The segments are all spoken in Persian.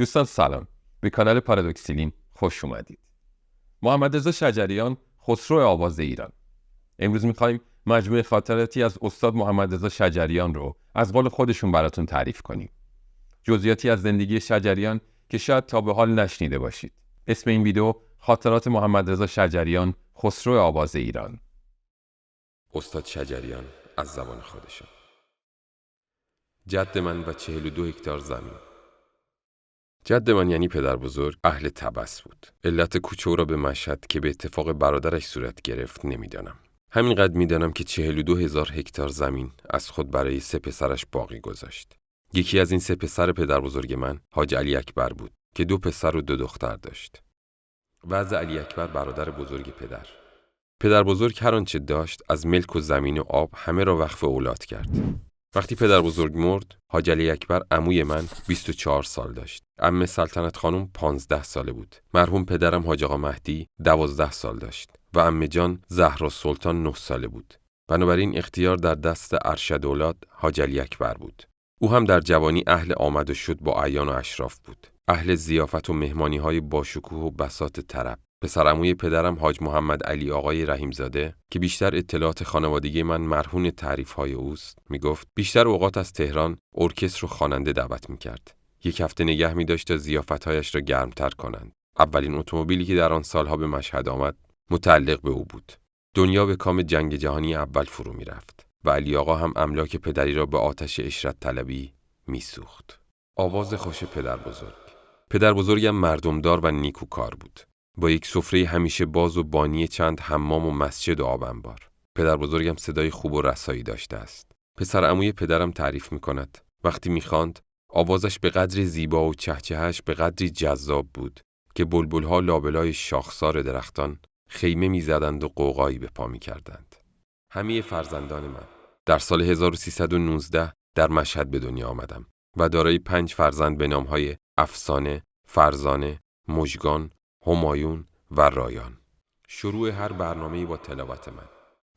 دوستان سلام، به کانال پارادوکسیلین خوش اومدید. محمد رضا شجریان، خسرو آواز ایران. امروز میخوایم مجموعه خاطراتی از استاد محمد رضا شجریان رو از قول خودشون براتون تعریف کنیم. جزئیاتی از زندگی شجریان که شاید تا به حال نشنیده باشید. اسم این ویدیو خاطرات محمد رضا شجریان، خسرو آواز ایران. استاد شجریان از زبان خودشان. جد من و 42 هکتار زمین. جد من یعنی پدر بزرگ اهل طبس بود. علت کوچه او را به مشهد که به اتفاق برادرش صورت گرفت نمیدانم. همینقدر میدانم که 42,000 هکتار زمین از خود برای 3 پسرش باقی گذاشت. یکی از این 3 پسر پدر بزرگ من حاج علی اکبر بود که 2 پسر و 2 دختر داشت. وضع علی اکبر برادر بزرگ پدر بزرگ هر آنچه داشت از ملک و زمین و آب همه را وقف اولاد کرد. وقتی پدر بزرگ مرد، حاج علی اکبر عموی من 24 سال داشت. عمه سلطنت خانم 15 ساله بود. مرحوم پدرم حاج آقا مهدی 12 سال داشت و عمه جان زهرا سلطان 9 ساله بود. بنابراین اختیار در دست ارشد اولاد حاج علی اکبر بود. او هم در جوانی اهل آمد و شد با اعیان و اشراف بود. اهل ضیافت و مهمانی‌های باشکوه و بساط طرب. پسرعموی پدرم حاج محمد علی آقای رحیمزاده که بیشتر اطلاعات خانوادگی من مرهون تعریف‌های اوست، میگفت بیشتر اوقات از تهران ارکستر و خواننده دعوت می‌کرد. 1 هفته نگه می‌داشت تا ضیافت‌هایش را گرمتر کنند. اولین اتومبیلی که در آن سالها به مشهد آمد متعلق به او بود. دنیا به کام جنگ جهانی اول فرو می‌رفت و علی آقا هم املاک پدری را به آتش عشرت طلبی می‌سوخت. آواز خوش پدر بزرگم مردمدار و نیکوکار بود. با یک سفره همیشه باز و بانی چند حمام و مسجد و آب انبار. پدر بزرگم صدای خوب و رسایی داشته است. پسر عموی پدرم تعریف می‌کند وقتی می‌خواند آوازش به قدری زیبا و چهچهش به قدری جذاب بود که بلبل‌ها لابلای شاخسار درختان خیمه می‌زدند و غوغایی به پا می‌کردند. همه فرزندان من در سال 1319 در مشهد به دنیا آمدم و دارای 5 فرزند به نام‌های افسانه، فرزانه، مژگان، همایون و رایان. شروع هر برنامه‌ای با تلاوت من.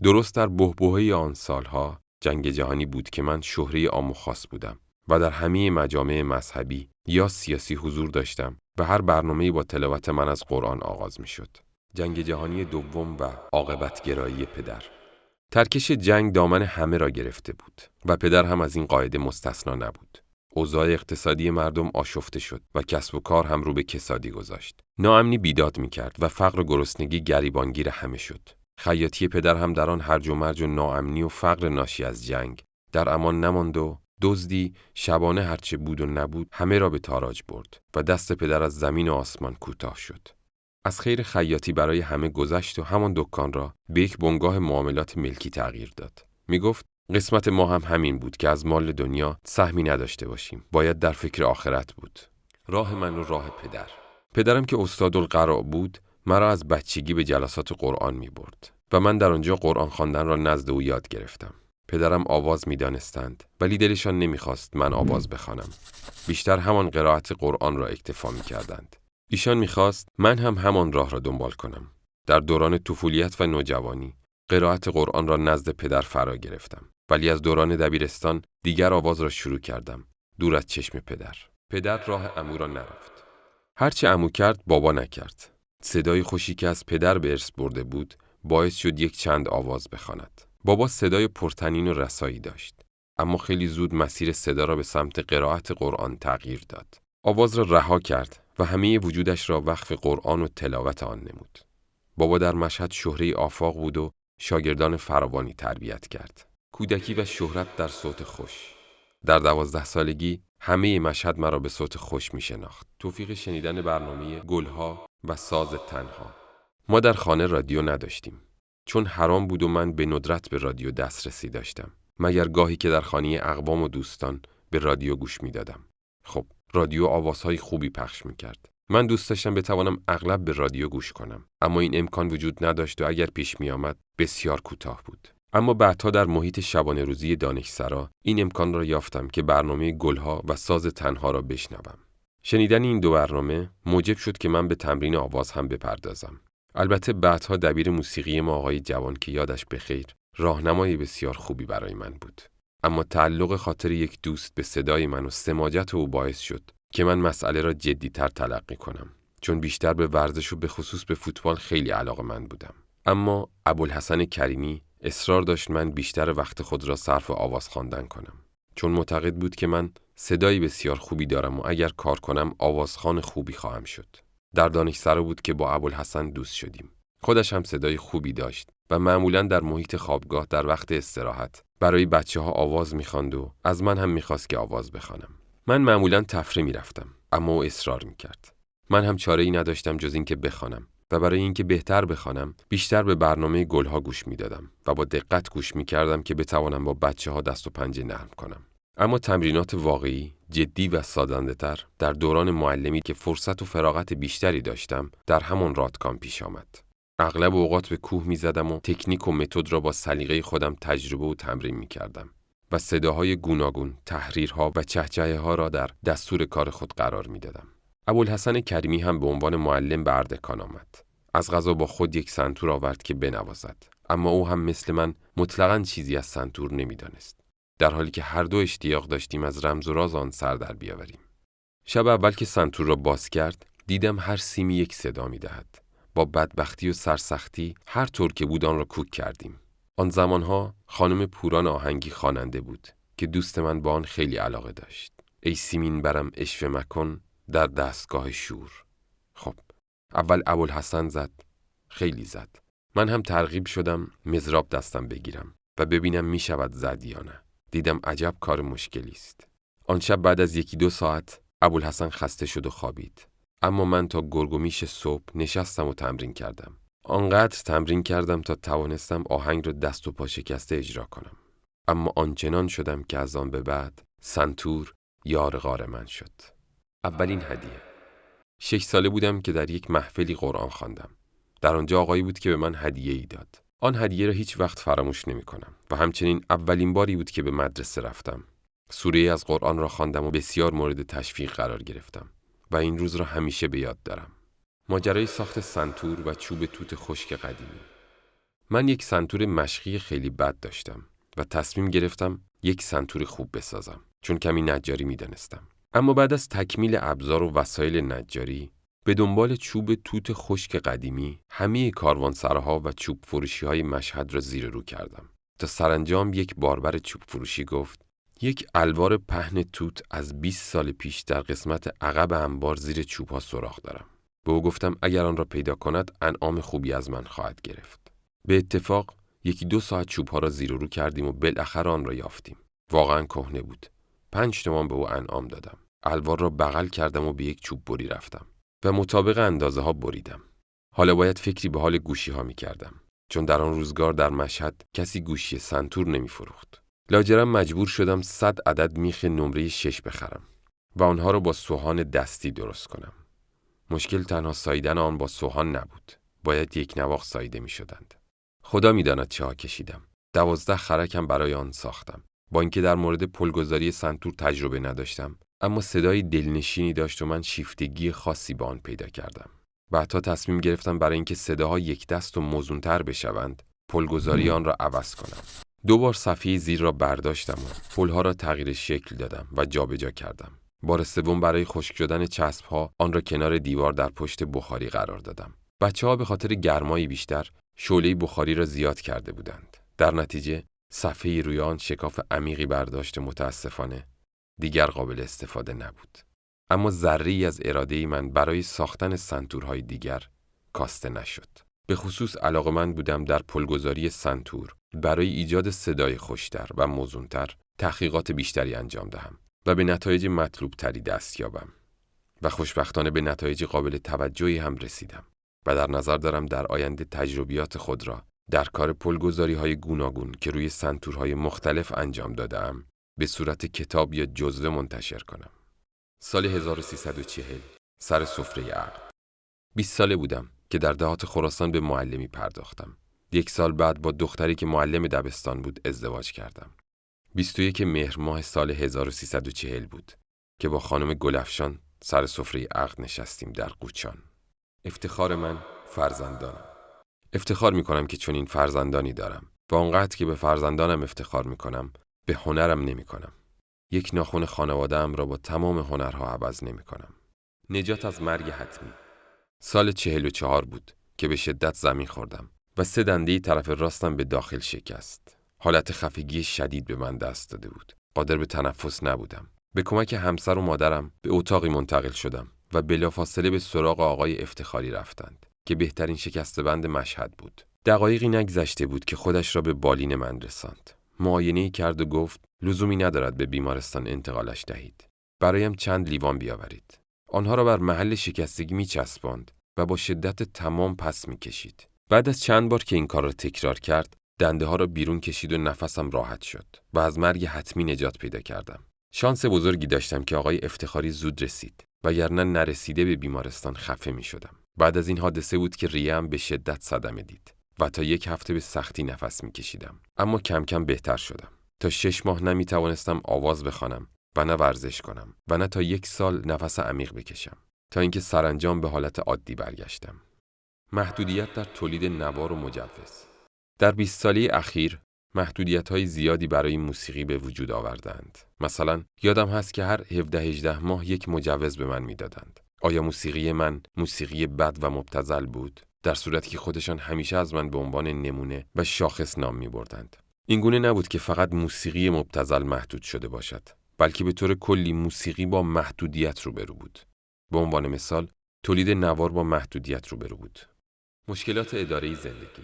درست در بحبوحه آن سالها جنگ جهانی بود که من شهره عام و خاص بودم و در همه مجامع مذهبی یا سیاسی حضور داشتم و هر برنامه‌ای با تلاوت من از قرآن آغاز می‌شد. جنگ جهانی دوم و عاقبت گرایی پدر. ترکش جنگ دامن همه را گرفته بود و پدر هم از این قاعده مستثنا نبود. اوضاع اقتصادی مردم آشفته شد و کسب و کار هم رو به کسادی گذاشت. ناامنی بیداد می‌کرد و فقر و گرسنگی گریبانگیر همه شد. خیاطی پدر هم در آن هرج و مرج و ناامنی و فقر ناشی از جنگ در امان نماند و دزدی شبانه هرچه بود و نبود همه را به تاراج برد و دست پدر از زمین و آسمان کوتاه شد. از خیر خیاطی برای همه گذشت و همان دکان را به یک بنگاه معاملات ملکی تغییر داد. میگفت قسمت ما هم همین بود که از مال دنیا سهمی نداشته باشیم. باید در فکر آخرت بود. راه من و راه پدرم که استادالقراء بود مرا از بچگی به جلسات قرآن می برد و من در آنجا قرآن خواندن را نزد او یاد گرفتم. پدرم آواز می دانستند ولی دلشان نمی خواست من آواز بخوانم. بیشتر همان قرائت قرآن را اکتفا می کردند. ایشان می خواست من هم همان راه را دنبال کنم. در دوران طفولیت و نوجوانی قرائت قرآن را نزد پدر فرا گرفتم. ولی از دوران دبیرستان دیگر آواز را شروع کردم. دور از چشم پدر راه عمو را نرفت. هرچه عمو کرد بابا نکرد. صدای خوشی که از پدر به ارث برده بود باعث شد یک چند آواز بخواند. بابا صدای پرطنین و رسایی داشت، اما خیلی زود مسیر صدا را به سمت قرائت قرآن تغییر داد. آواز را رها کرد و همه وجودش را وقف قرآن و تلاوت آن نمود. بابا در مشهد شهره آفاق بود و شاگردان فراوانی تربیت کرد. کودکی و شهرت در صوت خوش. در 12 سالگی همه مشهد مرا به صوت خوش می شناخت. توفیق شنیدن برنامه گلها و ساز تنها. ما در خانه رادیو نداشتیم چون حرام بود و من به ندرت به رادیو دسترسی داشتم، مگر گاهی که در خانه اقوام و دوستان به رادیو گوش می دادم. خب رادیو آوازهای خوبی پخش می کرد. من دوست داشتم بتوانم اغلب به رادیو گوش کنم، اما این امکان وجود نداشت و اگر پیش می آمد بسیار کوتاه بود. اما بعدها در محیط شبانه روزی دانشسرا این امکان را یافتم که برنامه گلها و ساز تنها را بشنوم. شنیدن این 2 برنامه موجب شد که من به تمرین آواز هم بپردازم. البته بعدها دبیر موسیقی ما آقای جوان که یادش بخیر راهنمای بسیار خوبی برای من بود. اما تعلق خاطر یک دوست به صدای من و سماجت او باعث شد که من مسئله را جدی‌تر تلقی کنم، چون بیشتر به ورزش و به خصوص به فوتبال خیلی علاقه‌مند بودم. اما ابوالحسن کریمی اصرار داشت من بیشتر وقت خود را صرف آواز خواندن کنم، چون معتقد بود که من صدایی بسیار خوبی دارم و اگر کار کنم آوازخوان خوبی خواهم شد. در دانشسرا بود که با ابوالحسن دوست شدیم. خودش هم صدای خوبی داشت و معمولاً در محیط خوابگاه در وقت استراحت برای بچه‌ها آواز می‌خواند و از من هم می‌خواست که آواز بخوانم. من معمولاً تفریح می‌رفتم، اما او اصرار می‌کرد. من هم چاره‌ای نداشتم جز اینکه بخوانم و برای اینکه بهتر بخوانم بیشتر به برنامه گلها گوش می‌دادم و با دقت گوش می‌کردم که بتوانم با بچه‌ها دست و پنجه نرم کنم. اما تمرینات واقعی، جدی و سازنده‌تر در دوران معلمی که فرصت و فراغت بیشتری داشتم در همان رادکام پیش آمد. اغلب اوقات به کوه می‌زدم و تکنیک و متد را با سلیقه خودم تجربه و تمرین می‌کردم و صداهای گوناگون، تحریرها و چهچه‌ها را در دستور کار خود قرار می‌دادم. ابوالحسن کریمی هم به عنوان معلم به اردکان آمد. از قضا با خود یک سنتور آورد که بنوازد، اما او هم مثل من مطلقاً چیزی از سنتور نمی‌دانست، در حالی که هر دو اشتیاق داشتیم از رمز و راز آن سر در بیاوریم. شب اول که سنتور را باز کرد، دیدم هر سیمی یک صدا می‌دهد. با بدبختی و سرسختی هر طور که بود آن را کوک کردیم. آن زمانها خانم پوران آهنگی خواننده بود که دوست من با آن خیلی علاقه داشت. ای سیمین برم اشوه مکن در دستگاه شور. خب، اول ابوالحسن زد، خیلی زد. من هم ترغیب شدم مضراب دستم بگیرم و ببینم می شود زد یا نه. دیدم عجب کار مشکلی است. آن شب بعد از 1-2 ساعت ابوالحسن خسته شد و خوابید. اما من تا گرگ و میش صبح نشستم و تمرین کردم. آنقدر تمرین کردم تا توانستم آهنگ را دست و پا شکسته اجرا کنم. اما آنچنان شدم که از آن به بعد سنتور یار غار من شد. اولین هدیه. 6 ساله بودم که در یک محفلی قرآن خواندم. در آنجا آقایی بود که به من هدیه‌ای داد. آن هدیه را هیچ وقت فراموش نمی‌کنم و همچنین اولین باری بود که به مدرسه رفتم. سوره‌ای از قرآن را خواندم و بسیار مورد تشویق قرار گرفتم و این روز را همیشه به یاد دارم. ماجرای ساخت سنتور و چوب توت خشک قدیمی. من یک سنتور مشقی خیلی بد داشتم و تصمیم گرفتم یک سنتور خوب بسازم، چون کمی نجاری می‌دانستم. اما بعد از تکمیل ابزار و وسایل نجاری، به دنبال چوب توت خشک قدیمی همه کاروانسراها و چوب فروشی‌های مشهد را زیر رو کردم. تا سرانجام یک باربر چوب فروشی گفت: یک الوار پهن توت از 20 سال پیش در قسمت عقب انبار زیر چوب‌ها سوراخ دارم. به او گفتم اگر آن را پیدا کند انعام خوبی از من خواهد گرفت. به اتفاق 1-2 ساعت چوب‌ها را زیر و رو کردیم و بالاخره آن را یافتیم. واقعاً کهنه بود. 5 تومان به او انعام دادم. الوار را بغل کردم و به یک چوب بری رفتم و مطابق اندازه ها بریدم. حالا باید فکری به حال گوشی ها می کردم، چون در آن روزگار در مشهد کسی گوشی سنتور نمی فروخت. لاجرم مجبور شدم 100 عدد میخ نمره 6 بخرم و آنها را با سوهان دستی درست کنم. مشکل تنها ساییدن آن با سوهان نبود. باید یک نواخت ساییده می شدند. خدا می داند چه ها کشیدم. 12 خرکم برای آن ساختم. با اینکه در مورد پلگذاری سنتور تجربه نداشتم، اما صدای دلنشینی داشت و من شیفتگی خاصی با آن پیدا کردم. بعدها تصمیم گرفتم برای اینکه صداها یک دست و موزونتر بشوند، پلگذاری آن را عوض کنم. 2 بار صفحه زیر را برداشتم و پلها را تغییر شکل دادم و جابجا کردم. بار سوم برای خشک شدن چسب‌ها آن را کنار دیوار در پشت بخاری قرار دادم. بچه‌ها به خاطر گرمایی بیشتر شعله بخاری را زیاد کرده بودند. در نتیجه صفحه روی آن شکاف عمیقی برداشت، متاسفانه دیگر قابل استفاده نبود. اما ذره‌ای از اراده من برای ساختن سنتورهای دیگر کاسته نشد. به خصوص علاقه‌مند بودم در پلگذاری سنتور برای ایجاد صدای خوشتر و موزونتر تحقیقات بیشتری انجام دهم و به نتایج مطلوب تری دست یابم. و خوشبختانه به نتایج قابل توجهی هم رسیدم و در نظر دارم در آینده تجربیات خود را در کار پلگذاری‌های گوناگون که روی سنتورهای مختلف انجام دادم به صورت کتاب یا جزوه منتشر کنم. سال 1340 سر سفره عقد. 20 ساله بودم که در دهات خراسان به معلمی پرداختم. 1 سال بعد با دختری که معلم دبستان بود ازدواج کردم. 21 مهر ماه سال 1340 بود که با خانم گلفشان سر سفره عقد نشستیم در قوچان. افتخار من فرزندانم. افتخار می‌کنم که چنین فرزندانی دارم و آنقدر که به فرزندانم افتخار می‌کنم به هنرم نمی‌کنم. یک ناخن خانواده‌ام را با تمام هنرها عوض نمی‌کنم. نجات از مرگ حتمی. سال 44 بود که به شدت زمین خوردم و 3 دنده طرف راستم به داخل شکست. حالت خفگی شدید به من دست داده بود. قادر به تنفس نبودم. به کمک همسر و مادرم به اتاقی منتقل شدم و بلافاصله به سراغ آقای افتخاری رفتند که بهترین شکسته بند مشهد بود. دقایقی نگذشته بود که خودش را به بالین من رساند. معاینه‌ای کرد و گفت لزومی ندارد به بیمارستان انتقالش دهید. برایم چند لیوان بیاورید. آنها را بر محل شکستگی می‌چسباند و با شدت تمام پس می‌کشید. بعد از چند بار که این کار را تکرار کرد، دنده‌ها را بیرون کشید و نفسم راحت شد و از مرگ حتمی نجات پیدا کردم. شانس بزرگی داشتم که آقای افتخاری زود رسید، وگرنه نرسیده به بیمارستان خفه می‌شدم. بعد از این حادثه بود که ریه‌ام به شدت صدمه دید و تا 1 هفته به سختی نفس می‌کشیدم. اما کم کم بهتر شدم. تا 6 ماه نمی‌توانستم آواز بخوانم و نه ورزش کنم و نه تا 1 سال نفس عمیق بکشم، تا اینکه سرانجام به حالت عادی برگشتم. محدودیت در تولید نوار و مجوز. در 20 ساله اخیر محدودیت‌های زیادی برای موسیقی به وجود آوردند. مثلا یادم هست که هر 17-18 ماه یک مجوز به من میدادند. آیا موسیقی من موسیقی بد و مبتذل بود؟ در صورتی که خودشان همیشه از من به عنوان نمونه و شاخص نام می‌بردند. این گونه نبود که فقط موسیقی مبتذل محدود شده باشد، بلکه به طور کلی موسیقی با محدودیت روبرو بود. به عنوان مثال، تولید نوار با محدودیت روبرو بود. مشکلات اداره زندگی.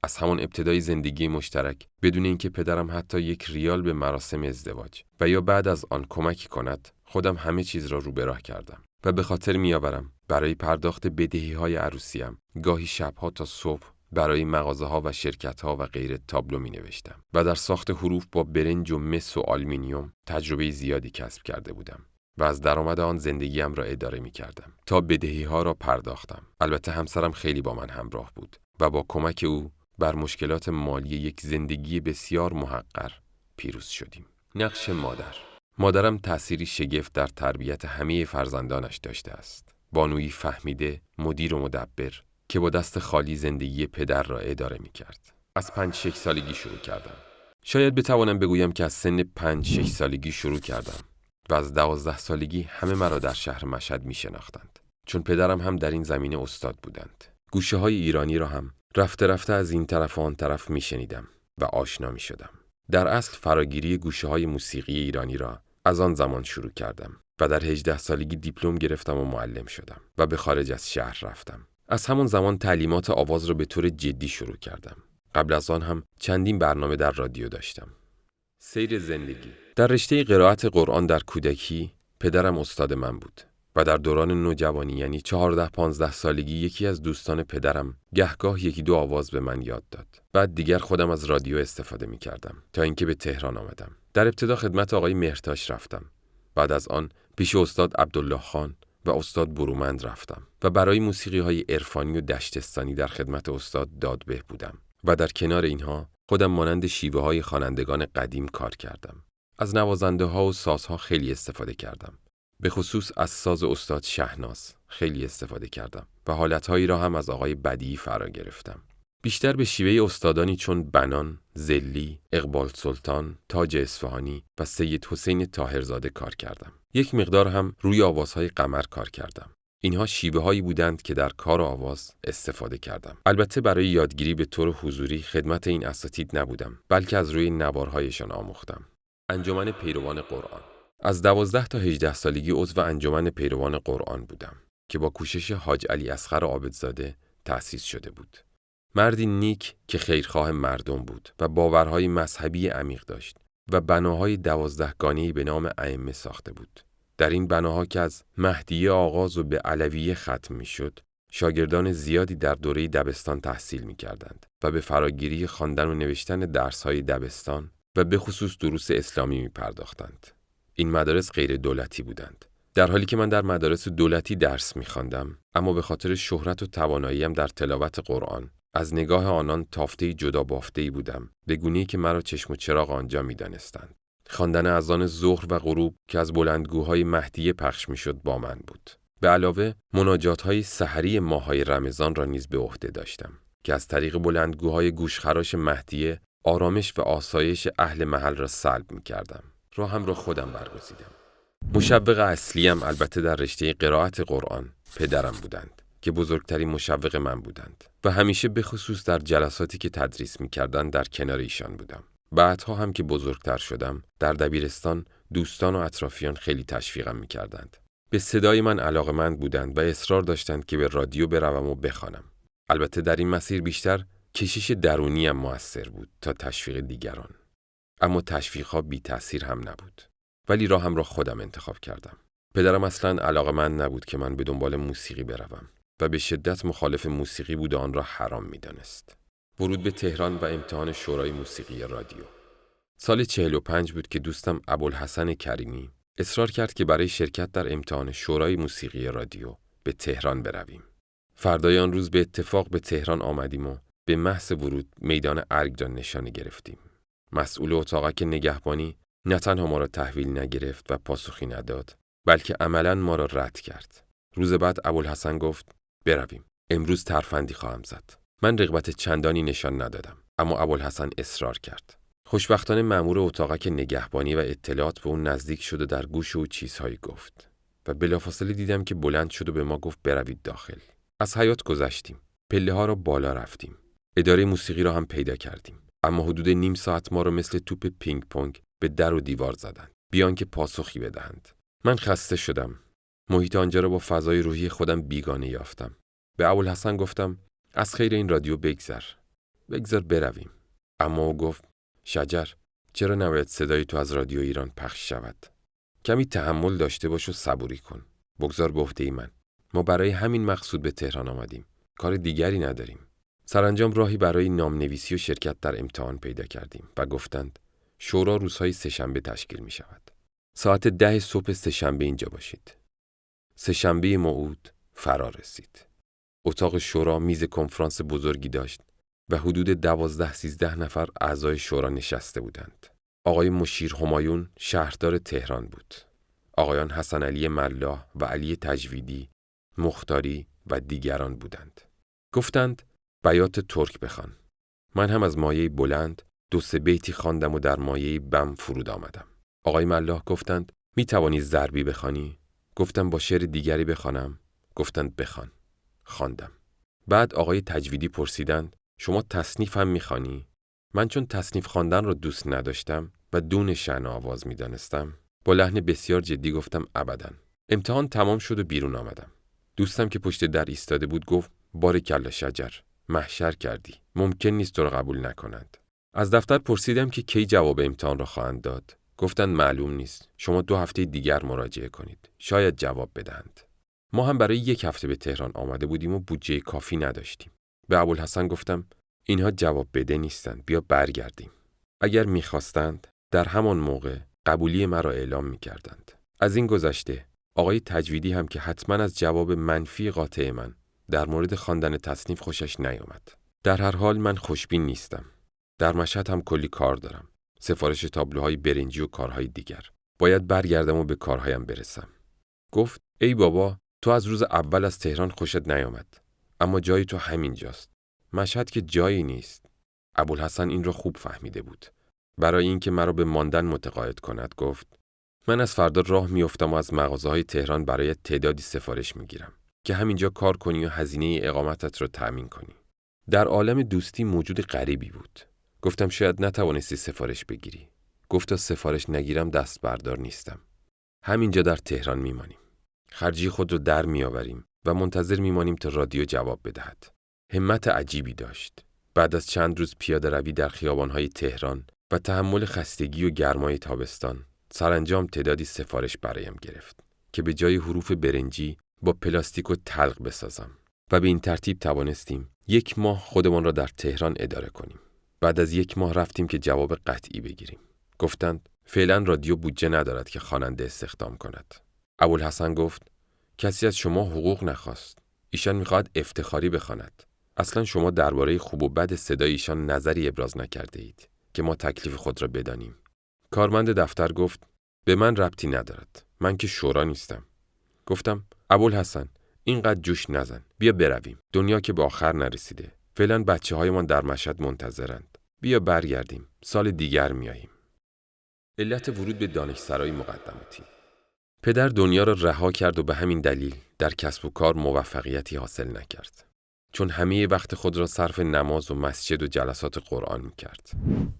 از همان ابتدای زندگی مشترک، بدون اینکه پدرم حتی 1 ریال به مراسم ازدواج و یا بعد از آن کمکی کند، خودم همه چیز را رو به راه کردم و به خاطر میآورم برای پرداخت بدهی‌های عروسیم گاهی شبها تا صبح برای مغازه‌ها و شرکت‌ها و غیره تابلو می‌نوشتم و در ساخت حروف با برنج و مس و آلومینیوم تجربه زیادی کسب کرده بودم و از درآمد آن زندگیم را اداره می‌کردم تا بدهی‌ها را پرداختم. البته همسرم خیلی با من همراه بود و با کمک او بر مشکلات مالی یک زندگی بسیار محقر پیروز شدیم. نقش مادر. مادرم تأثیری شگفت در تربیت همه فرزندانش داشته است. بانویی فهمیده، مدیر و مدبر که با دست خالی زندگی پدر را اداره می‌کرد. از 5-6 سالگی شروع کردم. شاید بتوانم بگویم که از سن 5-6 سالگی شروع کردم و از 12 سالگی همه مرا در شهر مشهد می‌شناختند، چون پدرم هم در این زمینه استاد بودند. گوشه‌های ایرانی را هم رفته رفته از این طرف و آن طرف می‌شنیدم و آشنا می‌شدم. در اصل فراگیری گوشه‌های موسیقی ایرانی را از آن زمان شروع کردم و در 18 سالگی دیپلم گرفتم و معلم شدم و به خارج از شهر رفتم. از همان زمان تعلیمات آواز را به طور جدی شروع کردم. قبل از آن هم چندین برنامه در رادیو داشتم. سیر زندگی. در رشته قرائت قرآن در کودکی پدرم استاد من بود و در دوران نوجوانی یعنی 14-15 سالگی یکی از دوستان پدرم گهگاه 1-2 آواز به من یاد داد. بعد دیگر خودم از رادیو استفاده می کردم تا اینکه به تهران آمدم. در ابتدا خدمت آقای مهرتاش رفتم. بعد از آن پیش استاد عبدالله خان و استاد برومند رفتم و برای موسیقی‌های عرفانی و دشتستانی در خدمت استاد دادبه بودم و در کنار اینها خودم مانند شیوه‌های خوانندگان قدیم کار کردم. از نوازنده‌ها و سازها خیلی استفاده کردم. به خصوص از ساز استاد شهناز خیلی استفاده کردم و حالتهایی را هم از آقای بدیعی فرا گرفتم. بیشتر به شیوه استادانی چون بنان، زلی، اقبال سلطان، تاج اصفهانی و سید حسین طاهرزاده کار کردم. یک مقدار هم روی آوازهای قمر کار کردم. اینها شیوه‌هایی بودند که در کار آواز استفاده کردم. البته برای یادگیری به طور حضوری خدمت این اساتید نبودم، بلکه از روی نوارهایشان آموختم. انجمن پیروان قرآن. از 12 تا 18 سالگی عضو انجمن پیروان قرآن بودم که با کوشش حاج علی اصغر عابدزاده تأسیس شده بود. مردی نیک که خیرخواه مردم بود و باورهای مذهبی عمیق داشت و بناهای 12 گانه‌ای به نام ائمه ساخته بود. در این بناها که از مهدیه آغاز و به علویه ختم می‌شد، شاگردان زیادی در دوره دبستان تحصیل می‌کردند و به فراگیری خواندن و نوشتن درس‌های دبستان و به خصوص دروس اسلامی می‌پرداختند. این مدارس غیر دولتی بودند. در حالی که من در مدارس دولتی درس می‌خواندم، اما به خاطر شهرت و تواناییم در تلاوت قرآن از نگاه آنان تافته جدا بافته‌ای بودم، به گونه‌ای که مرا چشم و چراغ آنجا می‌دانستند. خواندن اذان ظهر و غروب که از بلندگوهای مهدیه پخش می‌شد با من بود. به علاوه مناجات‌های سحری ماه‌های رمضان را نیز به عهده داشتم که از طریق بلندگوهای گوشخراش مهدیه آرامش و آسایش اهل محل را سلب می‌کردم. راهم را خودم برگزیدم. مشوق اصلیم البته در رشته قرائت قرآن پدرم بودند که بزرگترین مشوق من بودند و همیشه به خصوص در جلساتی که تدریس می‌کردند در کنار ایشان بودم. بعدها هم که بزرگتر شدم در دبیرستان دوستان و اطرافیان خیلی تشویقم می‌کردند. به صدای من علاقه‌مند بودند و اصرار داشتند که به رادیو بروم و بخوانم. البته در این مسیر بیشتر کشش درونیم مؤثر بود تا تشویق دیگران. اما تشویق‌ها بی تأثیر هم نبود. ولی راهم را خودم انتخاب کردم. پدرم اصلاً علاقه‌مند نبود که من به دنبال موسیقی بروم و به شدت مخالف موسیقی بود و آن را حرام می‌دانست. ورود به تهران و امتحان شورای موسیقی رادیو. سال 45 بود که دوستم ابوالحسن کریمی اصرار کرد که برای شرکت در امتحان شورای موسیقی رادیو به تهران برویم. فردای آن روز به اتفاق به تهران آمدیم و به محض ورود میدان ارگ را نشانه گرفتیم. مسئول اتاقک نگهبانی نه تنها ما را تحویل نگرفت و پاسخی نداد، بلکه عملاً ما را رد کرد. روز بعد ابوالحسن گفت برویم. امروز ترفندی خواهم زد. من رغبت چندانی نشان ندادم، اما ابوالحسن اصرار کرد. خوشبختانه مأمور اتاقک نگهبانی و اطلاعات به اون نزدیک شد و در گوش او چیزهایی گفت و بلافاصله دیدم که بلند شد و به ما گفت بروید داخل. از حیاط گذشتیم. پله‌ها را بالا رفتیم. اداره موسیقی را هم پیدا کردیم. اما حدود نیم ساعت ما را مثل توپ پینگ پونگ به در و دیوار زدند، بی آنکه پاسخی بدهند. من خسته شدم. محیط آنجا را با فضای روحی خودم بیگانه یافتم. به ابوالحسن گفتم از خیر این رادیو بگذر برویم. اما او گفت شجر، چرا نباید صدای تو از رادیو ایران پخش شود؟ کمی تحمل داشته باش و صبوری کن. بگذار به عهده من. ما برای همین مقصود به تهران آمدیم. کار دیگری نداریم. سرانجام راهی برای نامنویسی و شرکت در امتحان پیدا کردیم و گفتند شورا روزهای سه‌شنبه تشکیل می شود. ساعت 10 صبح سه‌شنبه اینجا باشید. سه‌شنبه موعود فرا رسید. اتاق شورا میز کنفرانس بزرگی داشت و حدود 12-13 نفر اعضای شورا نشسته بودند. آقای مشیر همایون شهردار تهران بود. آقایان حسن علی ملاح و علی تجویدی، مختاری و دیگران بودند. گفتند بیات ترک بخوان. من هم از مایه بلند 2-3 بیتی خواندم و در مایه بم فرود آمدم. آقای ملاح گفتند می توانی ضربی بخوانی؟ گفتم با شعر دیگری بخوانم؟ گفتند بخوان. خواندم. بعد آقای تجویدی پرسیدند شما تصنیف هم میخوانی؟ من چون تصنیف خواندن را دوست نداشتم و دون شأن آواز میدانستم، با لحن بسیار جدی گفتم ابداً. امتحان تمام شد و بیرون آمدم. دوستم که پشت در ایستاده بود گفت بارکالله شجر، محشر کردی. ممکن نیست تو را قبول نکنند. از دفتر پرسیدم که کی جواب امتحان را خواهند داد. گفتند معلوم نیست. شما 2 هفته دیگر مراجعه کنید. شاید جواب بدهند. ما هم برای 1 هفته به تهران آمده بودیم و بودجه کافی نداشتیم. به ابوالحسن گفتم اینها جواب بده نیستند، بیا برگردیم. اگر می‌خواستند در همان موقع قبولی مرا اعلام می‌کردند. از این گذشته آقای تجویدی هم که حتما از جواب منفی قاطع من در مورد خواندن تصنیف خوشش نیامد. در هر حال من خوشبین نیستم. در مشهد هم کلی کار دارم. سفارش تابلوهای برنجی و کارهای دیگر. باید برگردم و به کارهایم برسم. گفت ای بابا، تو از روز اول از تهران خوشت نیامد. اما جای تو همینجاست. مشهد که جایی نیست. ابوالحسن این را خوب فهمیده بود. برای اینکه مرا به ماندن متقاعد کند گفت من از فردا راه میافتم و از مغازه‌های تهران برای تعدادی سفارش میگیرم که همینجا کار کنی و هزینه اقامتت را تأمین کنی. در عالم دوستی موجود غریبی بود. گفتم شاید نتوانستی سفارش بگیری. گفت تا سفارش نگیرم دست بردار نیستم. همینجا در تهران میمانیم. خرجی خود رو در میآوریم و منتظر میمانیم تا رادیو جواب بدهد. همت عجیبی داشت. بعد از چند روز پیاده روی در خیابان‌های تهران و تحمل خستگی و گرمای تابستان، سرانجام تعدادی سفارش برایم گرفت که به جای حروف برنجی با پلاستیک و تلق بسازم و به این ترتیب توانستیم 1 ماه خودمان را در تهران اداره کنیم. بعد از 1 ماه رفتیم که جواب قطعی بگیریم. گفتند فعلا رادیو بودجه ندارد که خواننده استخدام کند. ابوالحسن گفت کسی از شما حقوق نخواست. ایشان می‌خواهد افتخاری بخواند. اصلا شما درباره خوب و بد صدای ایشان نظری ابراز نکرده اید که ما تکلیف خود را بدانیم. کارمند دفتر گفت به من ربطی ندارد. من که شورا نیستم. گفتم ابوالحسن اینقدر جوش نزن. بیا برویم. دنیا که به آخر نرسیده. فعلا بچه‌هایمان در مشهد منتظرند. بیا برگردیم. سال دیگر میاییم. علت ورود به دانشسرای مقدماتی. پدر دنیا را رها کرد و به همین دلیل در کسب و کار موفقیتی حاصل نکرد. چون همه وقت خود را صرف نماز و مسجد و جلسات قرآن می‌کرد.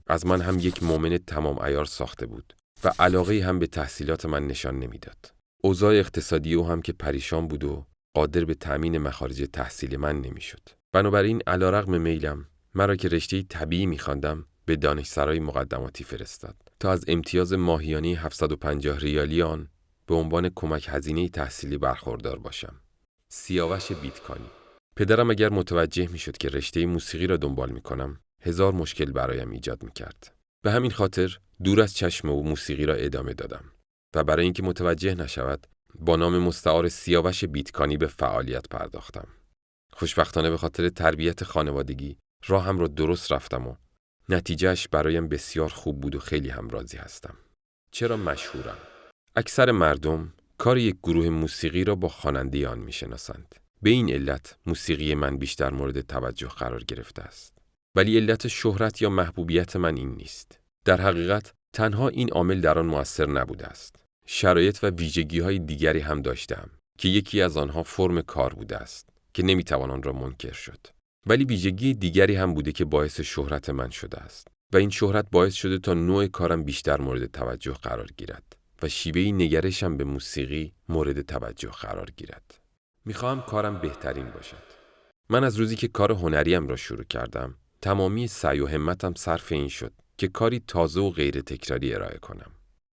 از من هم یک مؤمن تمام عیار ساخته بود و علاقه هم به تحصیلات من نشان نمیداد. اوضاع اقتصادی او هم که پریشان بود و قادر به تأمین مخارج تحصیل من نمیشد. بنابراین علیرغم میلم مرا که رشته طبیعی می‌خواندم به دانشسرای مقدماتی فرستاد تا از امتیاز ماهیانه 750 ریالی آن به عنوان کمک هزینه تحصیلی برخوردار باشم. سیاوش بیتکانی. پدرم اگر متوجه میشد که رشته موسیقی را دنبال میکنم، هزار مشکل برایم ایجاد میکرد. به همین خاطر دور از چشم او موسیقی را ادامه دادم و برای اینکه متوجه نشود، با نام مستعار سیاوش بیتکانی به فعالیت پرداختم. خوشبختانه به خاطر تربیت خانوادگی راهم را درست رفتم و نتیجهش برایم بسیار خوب بود و خیلی هم راضی هستم. چرا مشهورم؟ اکثر مردم کار یک گروه موسیقی را با خواننده آن میشناسند. به این علت موسیقی من بیشتر مورد توجه قرار گرفته است. ولی علت شهرت یا محبوبیت من این نیست. در حقیقت تنها این عامل در آن مؤثر نبوده است. شرایط و ویژگی‌های دیگری هم داشتم که یکی از آنها فرم کار بوده است که نمیتوان آن را منکر شد. ولی ویژگی دیگری هم بوده که باعث شهرت من شده است و این شهرت باعث شده تا نوع کارم بیشتر مورد توجه قرار گیرد و شیوه نگرشم به موسیقی مورد توجه قرار گیرد. میخواهم کارم بهترین باشد. من از روزی که کار هنریم را شروع کردم، تمامی سعی و همتم صرف این شد که کاری تازه و غیر تکراری ارائه کنم.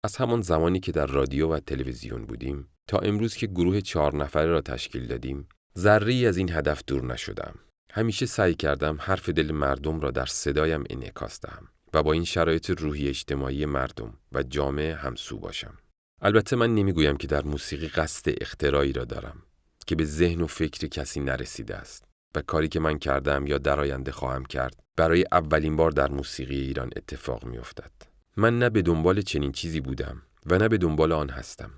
از همان زمانی که در رادیو و تلویزیون بودیم تا امروز که گروه 4 نفره را تشکیل دادیم، ذره‌ای از این هدف دور نشدم. همیشه سعی کردم حرف دل مردم را در صدایم انعکاس دهم و با این شرایط روحی اجتماعی مردم و جامعه همسو باشم. البته من نمیگویم که در موسیقی قصد اختراعی را دارم که به ذهن و فکر کسی نرسیده است و کاری که من کردم یا در آینده خواهم کرد برای اولین بار در موسیقی ایران اتفاق می‌افتد. من نه به دنبال چنین چیزی بودم و نه به دنبال آن هستم.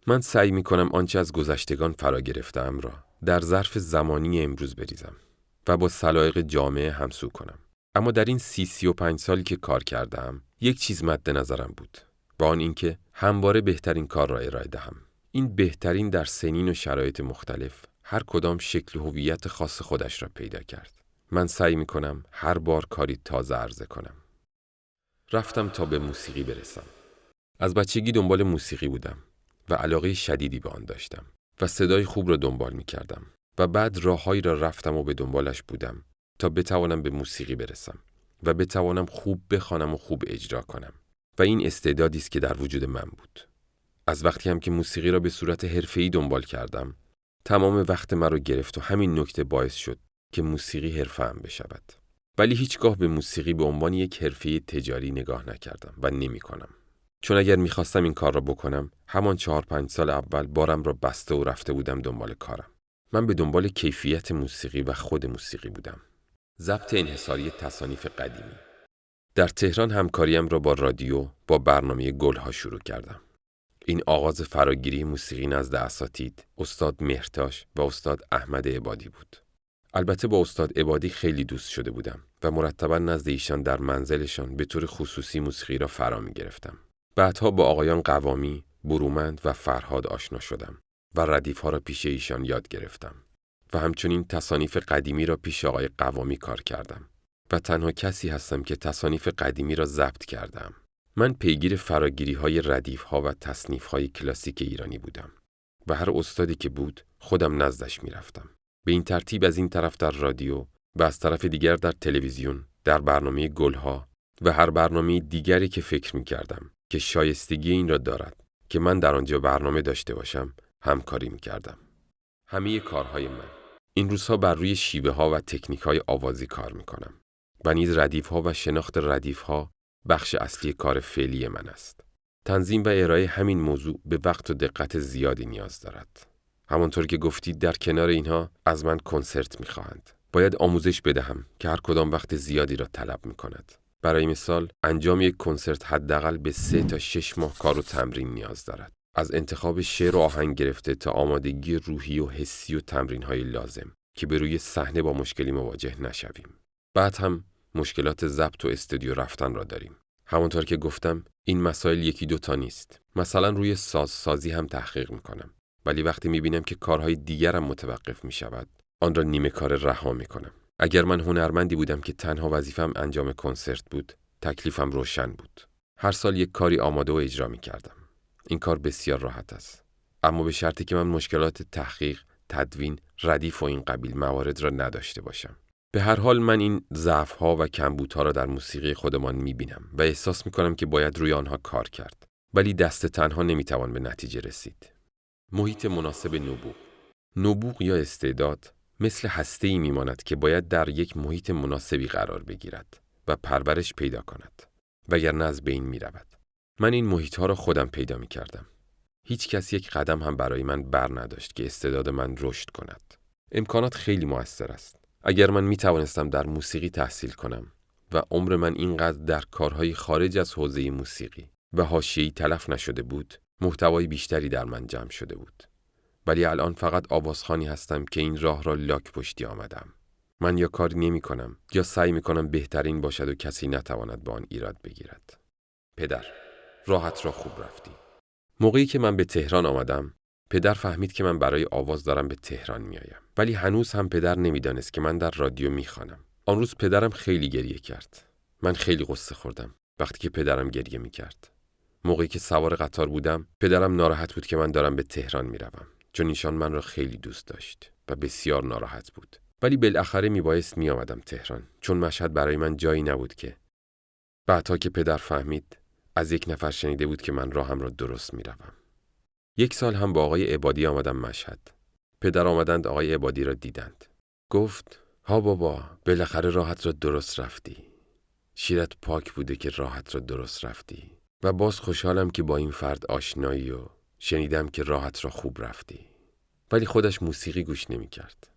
من سعی می‌کنم آنچه از گذشتگان فرا گرفته‌ام را در ظرف زمانی امروز بریزم و با سلایق جامعه همسو کنم. اما در این 35 سالی که کار کردم، یک چیز مد نظرم بود و آن اینکه همواره بهترین کار را ارائه دهم. این بهترین در سنین و شرایط مختلف هر کدام شکل و هویت خاص خودش را پیدا کرد. من سعی می‌کنم هر بار کاری تازه عرضه کنم. رفتم تا به موسیقی برسم. از بچگی دنبال موسیقی بودم و علاقه شدیدی به آن داشتم و صدای خوب را دنبال می‌کردم و بعد راههایی را رفتم و به دنبالش بودم تا بتوانم به موسیقی برسم و بتوانم خوب بخوانم و خوب اجرا کنم و این استعدادی است که در وجود من بود. از وقتی هم که موسیقی را به صورت حرفه‌ای دنبال کردم، تمام وقت مرا گرفت و همین نکته باعث شد که موسیقی حرفه‌ام بشود. ولی هیچگاه به موسیقی به عنوان یک حرفه تجاری نگاه نکردم و نمی‌کنم. چون اگر می‌خواستم این کار را بکنم، همان 4-5 سال اول بارم را بسته و رفته بودم دنبال کارم. من به دنبال کیفیت موسیقی و خود موسیقی بودم. ضبط انحصاری تصانیف قدیمی. در تهران همکاریم را با رادیو با برنامه گلها شروع کردم. این آغاز فراگیری موسیقی نزد اساتید، استاد مهرتاش و استاد احمد عبادی بود. البته با استاد عبادی خیلی دوست شده بودم و مرتبا نزد ایشان در منزلشان به طور خصوصی موسیقی را فرا می گرفتم. بعدها با آقایان قوامی، برومند و فرهاد آشنا شدم و ردیف‌ها را پیش ایشان یاد گرفتم و همچنین تصانیف قدیمی را پیش آقای قوامی کار کردم و تنها کسی هستم که تصانیف قدیمی را ضبط کردم. من پیگیر فراگیری‌های ردیف‌ها و تصنیف‌های کلاسیک ایرانی بودم و هر استادی که بود خودم نزدش می‌رفتم. به این ترتیب از این طرف در رادیو و از طرف دیگر در تلویزیون، در برنامه گلها و هر برنامه دیگری که فکر می‌کردم که شایستگی این را دارد که من در آنجا برنامه داشته باشم، همکاری می‌کردم. همه کارهای من این روزها بر روی شیوه‌ها و تکنیک‌های آوازی کار می‌کنم و نیز ردیف‌ها و شناخت ردیف‌ها بخش اصلی کار فعلی من است. تنظیم و ارائه همین موضوع به وقت و دقت زیادی نیاز دارد. همانطور که گفتید در کنار اینها از من کنسرت می‌خواهند. باید آموزش بدهم که هر کدام وقت زیادی را طلب می‌کند. برای مثال انجام یک کنسرت حداقل به 3 تا 6 ماه کار و تمرین نیاز دارد. از انتخاب شعر و آهنگ گرفته تا آمادگی روحی و حسی و تمرین‌های لازم که به روی صحنه با مشکلی مواجه نشویم. بعد هم مشکلات ضبط و استودیو رفتن را داریم. همانطور که گفتم این مسائل یکی دوتا نیست. مثلا روی سازسازی هم تحقیق میکنم. ولی وقتی میبینم که کارهای دیگرم متوقف میشود، آن را نیمه کار رها میکنم. اگر من هنرمندی بودم که تنها وظیفم انجام کنسرت بود، تکلیفم روشن بود. هر سال یک کاری آماده و اجرا میکردم. این کار بسیار راحت است. اما به شرطی که من مشکلات تحقیق، تدوین، ردیف و این قبیل موارد را نداشته باشم. به هر حال من این ضعف‌ها و کمبودها را در موسیقی خودمان می‌بینم و احساس می‌کنم که باید روی آنها کار کرد. ولی دست تنها نمی‌توان به نتیجه رسید. محیط مناسب نبوغ یا استعداد مثل هسته‌ای می‌ماند که باید در یک محیط مناسبی قرار بگیرد و پرورش پیدا کند، وگرنه از بین می‌رود. من این محیط‌ها را خودم پیدا می‌کردم. هیچ کس یک قدم هم برای من بر نداشت که استعداد من رشد کند. امکانات خیلی مؤثر است. اگر من می توانستم در موسیقی تحصیل کنم و عمر من اینقدر در کارهای خارج از حوزه موسیقی و حاشیه‌ای تلف نشده بود، محتوای بیشتری در من جمع شده بود. ولی الان فقط آوازخوانی هستم که این راه را لاک پشتی آمدم. من یا کاری نمی کنم یا سعی می کنم بهترین باشد و کسی نتواند به آن ایراد بگیرد. پدر، راحت را خوب رفتی. موقعی که من به تهران آمدم، پدر فهمید که من برای آواز دارم به تهران میایم. ولی هنوز هم پدر نمیدانست که من در رادیو میخوانم. آن روز پدرم خیلی گریه کرد. من خیلی غصه خوردم وقتی که پدرم گریه میکرد. موقعی که سوار قطار بودم، پدرم ناراحت بود که من دارم به تهران میروم، چون ایشان من را خیلی دوست داشت و بسیار ناراحت بود. ولی بالاخره میبایست میآمدم تهران، چون مشهد برای من جایی نبود که. بعدها که پدر فهمید، از یک نفر شنیده بود که من راهم را درست میروم. 1 سال هم با آقای عبادی آمدم مشهد. پدر آمدند آقای عبادی را دیدند. گفت: ها بابا، بالاخره راحت را درست رفتی. شیرت پاک بوده که راحت را درست رفتی. و باز خوشحالم که با این فرد آشنایی و شنیدم که راحت را خوب رفتی. ولی خودش موسیقی گوش نمی کرد.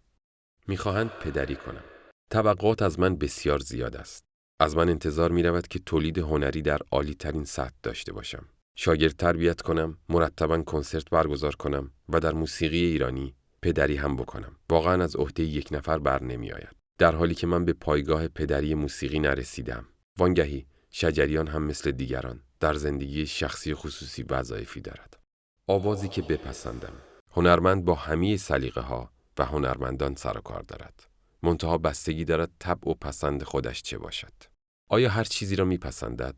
میخواهند پدری کنم. توقعات از من بسیار زیاد است. از من انتظار می رود که تولید هنری در عالی ترین سطح داشته باشم. شاگرد تربیت کنم، مرتباً کنسرت برگزار کنم و در موسیقی ایرانی پدری هم بکنم. واقعاً از عهده یک نفر بر نمی آید. در حالی که من به پایگاه پدری موسیقی نرسیدم. وانگهی شجریان هم مثل دیگران در زندگی شخصی خصوصی وظایفی دارد. آوازی که بپسندم. هنرمند با همه سلیقه‌ها و هنرمندان سر و کار دارد. منتها بستگی دارد طبع و پسند خودش چه باشد. آیا هر چیزی را میپسندد؟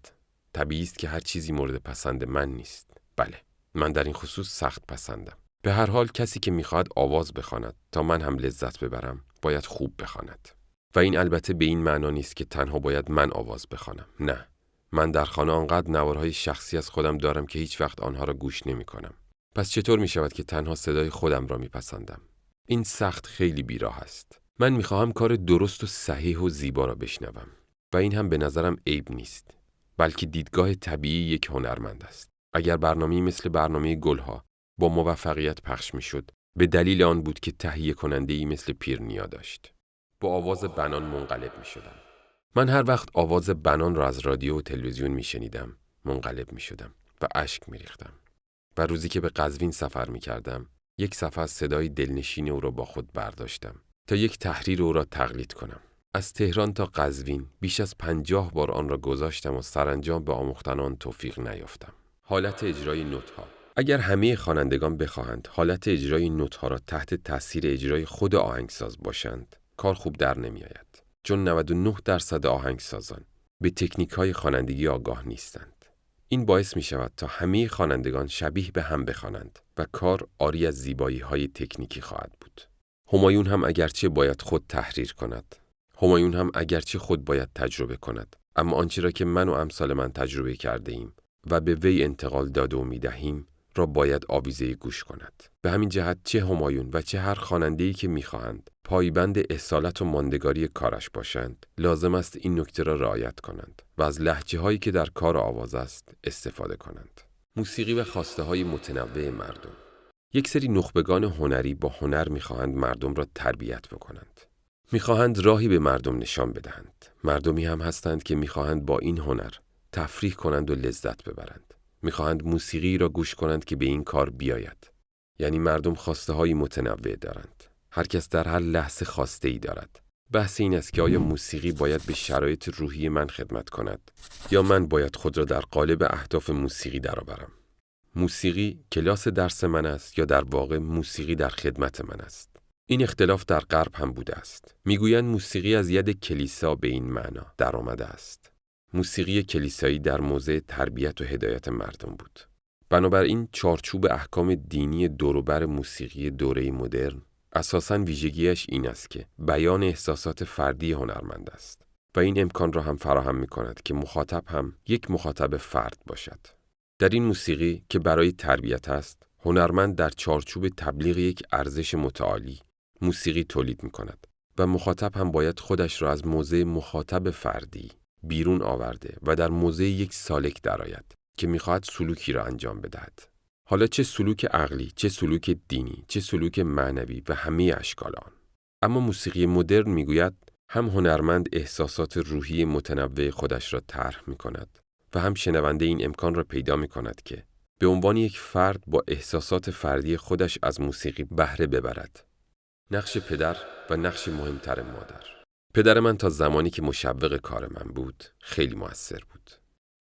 طبیعی است که هر چیزی مورد پسند من نیست. بله، من در این خصوص سخت پسندم. به هر حال کسی که میخواهد آواز بخواند تا من هم لذت ببرم، باید خوب بخواند. و این البته به این معنا نیست که تنها باید من آواز بخوانم. نه، من در خانه آنقدر نوارهای شخصی از خودم دارم که هیچ وقت آنها را گوش نمیکنم. پس چطور میشود که تنها صدای خودم را میپسندم؟ این سخت خیلی بیراه است. من میخواهم کار درست و صحیح و زیبا را بشنوم. و این هم به نظرم عیب نیست، بلکه دیدگاه طبیعی یک هنرمند است. اگر برنامه‌ای مثل برنامه گلها با موفقیت پخش میشد، به دلیل آن بود که تهیه کننده‌ای مثل پیرنیا داشت. با آواز بنان منقلب میشدم. من هر وقت آواز بنان را از رادیو و تلویزیون میشنیدم، منقلب میشدم و اشک میریختم. و روزی که به قزوین سفر میکردم، یک صفحه از صدای دلنشین او را با خود برداشتم تا یک تحریر او را تقلید کنم. از تهران تا قزوین بیش از 50 بار آن را گذاشتم و سرانجام به آموختن آن توفیق نیافتم. حالت اجرای نوت‌ها. اگر همه خوانندگان بخواهند حالت اجرای نوت‌ها را تحت تاثیر اجرای خود آهنگساز باشند، کار خوب در نمی‌آید. چون 99% آهنگسازان به تکنیک‌های خوانندگی آگاه نیستند. این باعث می‌شود تا همه خوانندگان شبیه به هم بخوانند و کار عاری از زیبایی‌های تکنیکی خواهد بود. همایون هم اگرچه باید خود تحریر کند، همایون هم اگرچه خود باید تجربه کند، اما آنچه را که من و امثال من تجربه کرده ایم و به وی انتقال داده و می‌دهیم را باید آویزه گوش کند. به همین جهت چه همایون و چه هر خواننده‌ای که می‌خواهند پایبند اصالت و ماندگاری کارش باشند، لازم است این نکته را رعایت کنند و از لهجه‌هایی که در کار آواز است استفاده کنند. موسیقی و خواسته‌های متنوع مردم. یک سری نخبگان هنری با هنر می‌خواهند مردم را تربیت بکنند. می‌خواهند راهی به مردم نشان بدهند. مردمی هم هستند که می‌خواهند با این هنر تفریح کنند و لذت ببرند. می‌خواهند موسیقی را گوش کنند که به این کار بیاید. یعنی مردم خواسته‌های متنوع دارند. هر کس در هر لحظه خواسته‌ای دارد. بحث این است که آیا موسیقی باید به شرایط روحی من خدمت کند یا من باید خود را در قالب اهداف موسیقی درآورم. موسیقی کلاس درس من است یا در واقع موسیقی در خدمت من است. این اختلاف در غرب هم بوده است. میگویند موسیقی از ید کلیسا به این معنا در آمده است. موسیقی کلیسایی در موضع تربیت و هدایت مردم بود. بنابراین چارچوب احکام دینی دوروبر موسیقی دوره مدرن اساساً ویژگیش این است که بیان احساسات فردی هنرمند است و این امکان را هم فراهم می‌کند که مخاطب هم یک مخاطب فرد باشد. در این موسیقی که برای تربیت است، هنرمند در چارچوب تبلیغ یک ارزش متعالی موسیقی تولید می‌کند و مخاطب هم باید خودش را از موضع مخاطب فردی بیرون آورده و در موضع یک سالک درآید که می‌خواهد سلوکی را انجام بدهد. حالا چه سلوک عقلی، چه سلوک دینی، چه سلوک معنوی و همه اشکال آن. اما موسیقی مدرن میگوید هم هنرمند احساسات روحی متنوع خودش را طرح می‌کند و هم شنونده این امکان را پیدا می‌کند که به عنوان یک فرد با احساسات فردی خودش از موسیقی بهره ببرد. نقش پدر و نقش مهمتر مادر. پدر من تا زمانی که مشوق کار من بود خیلی مؤثر بود.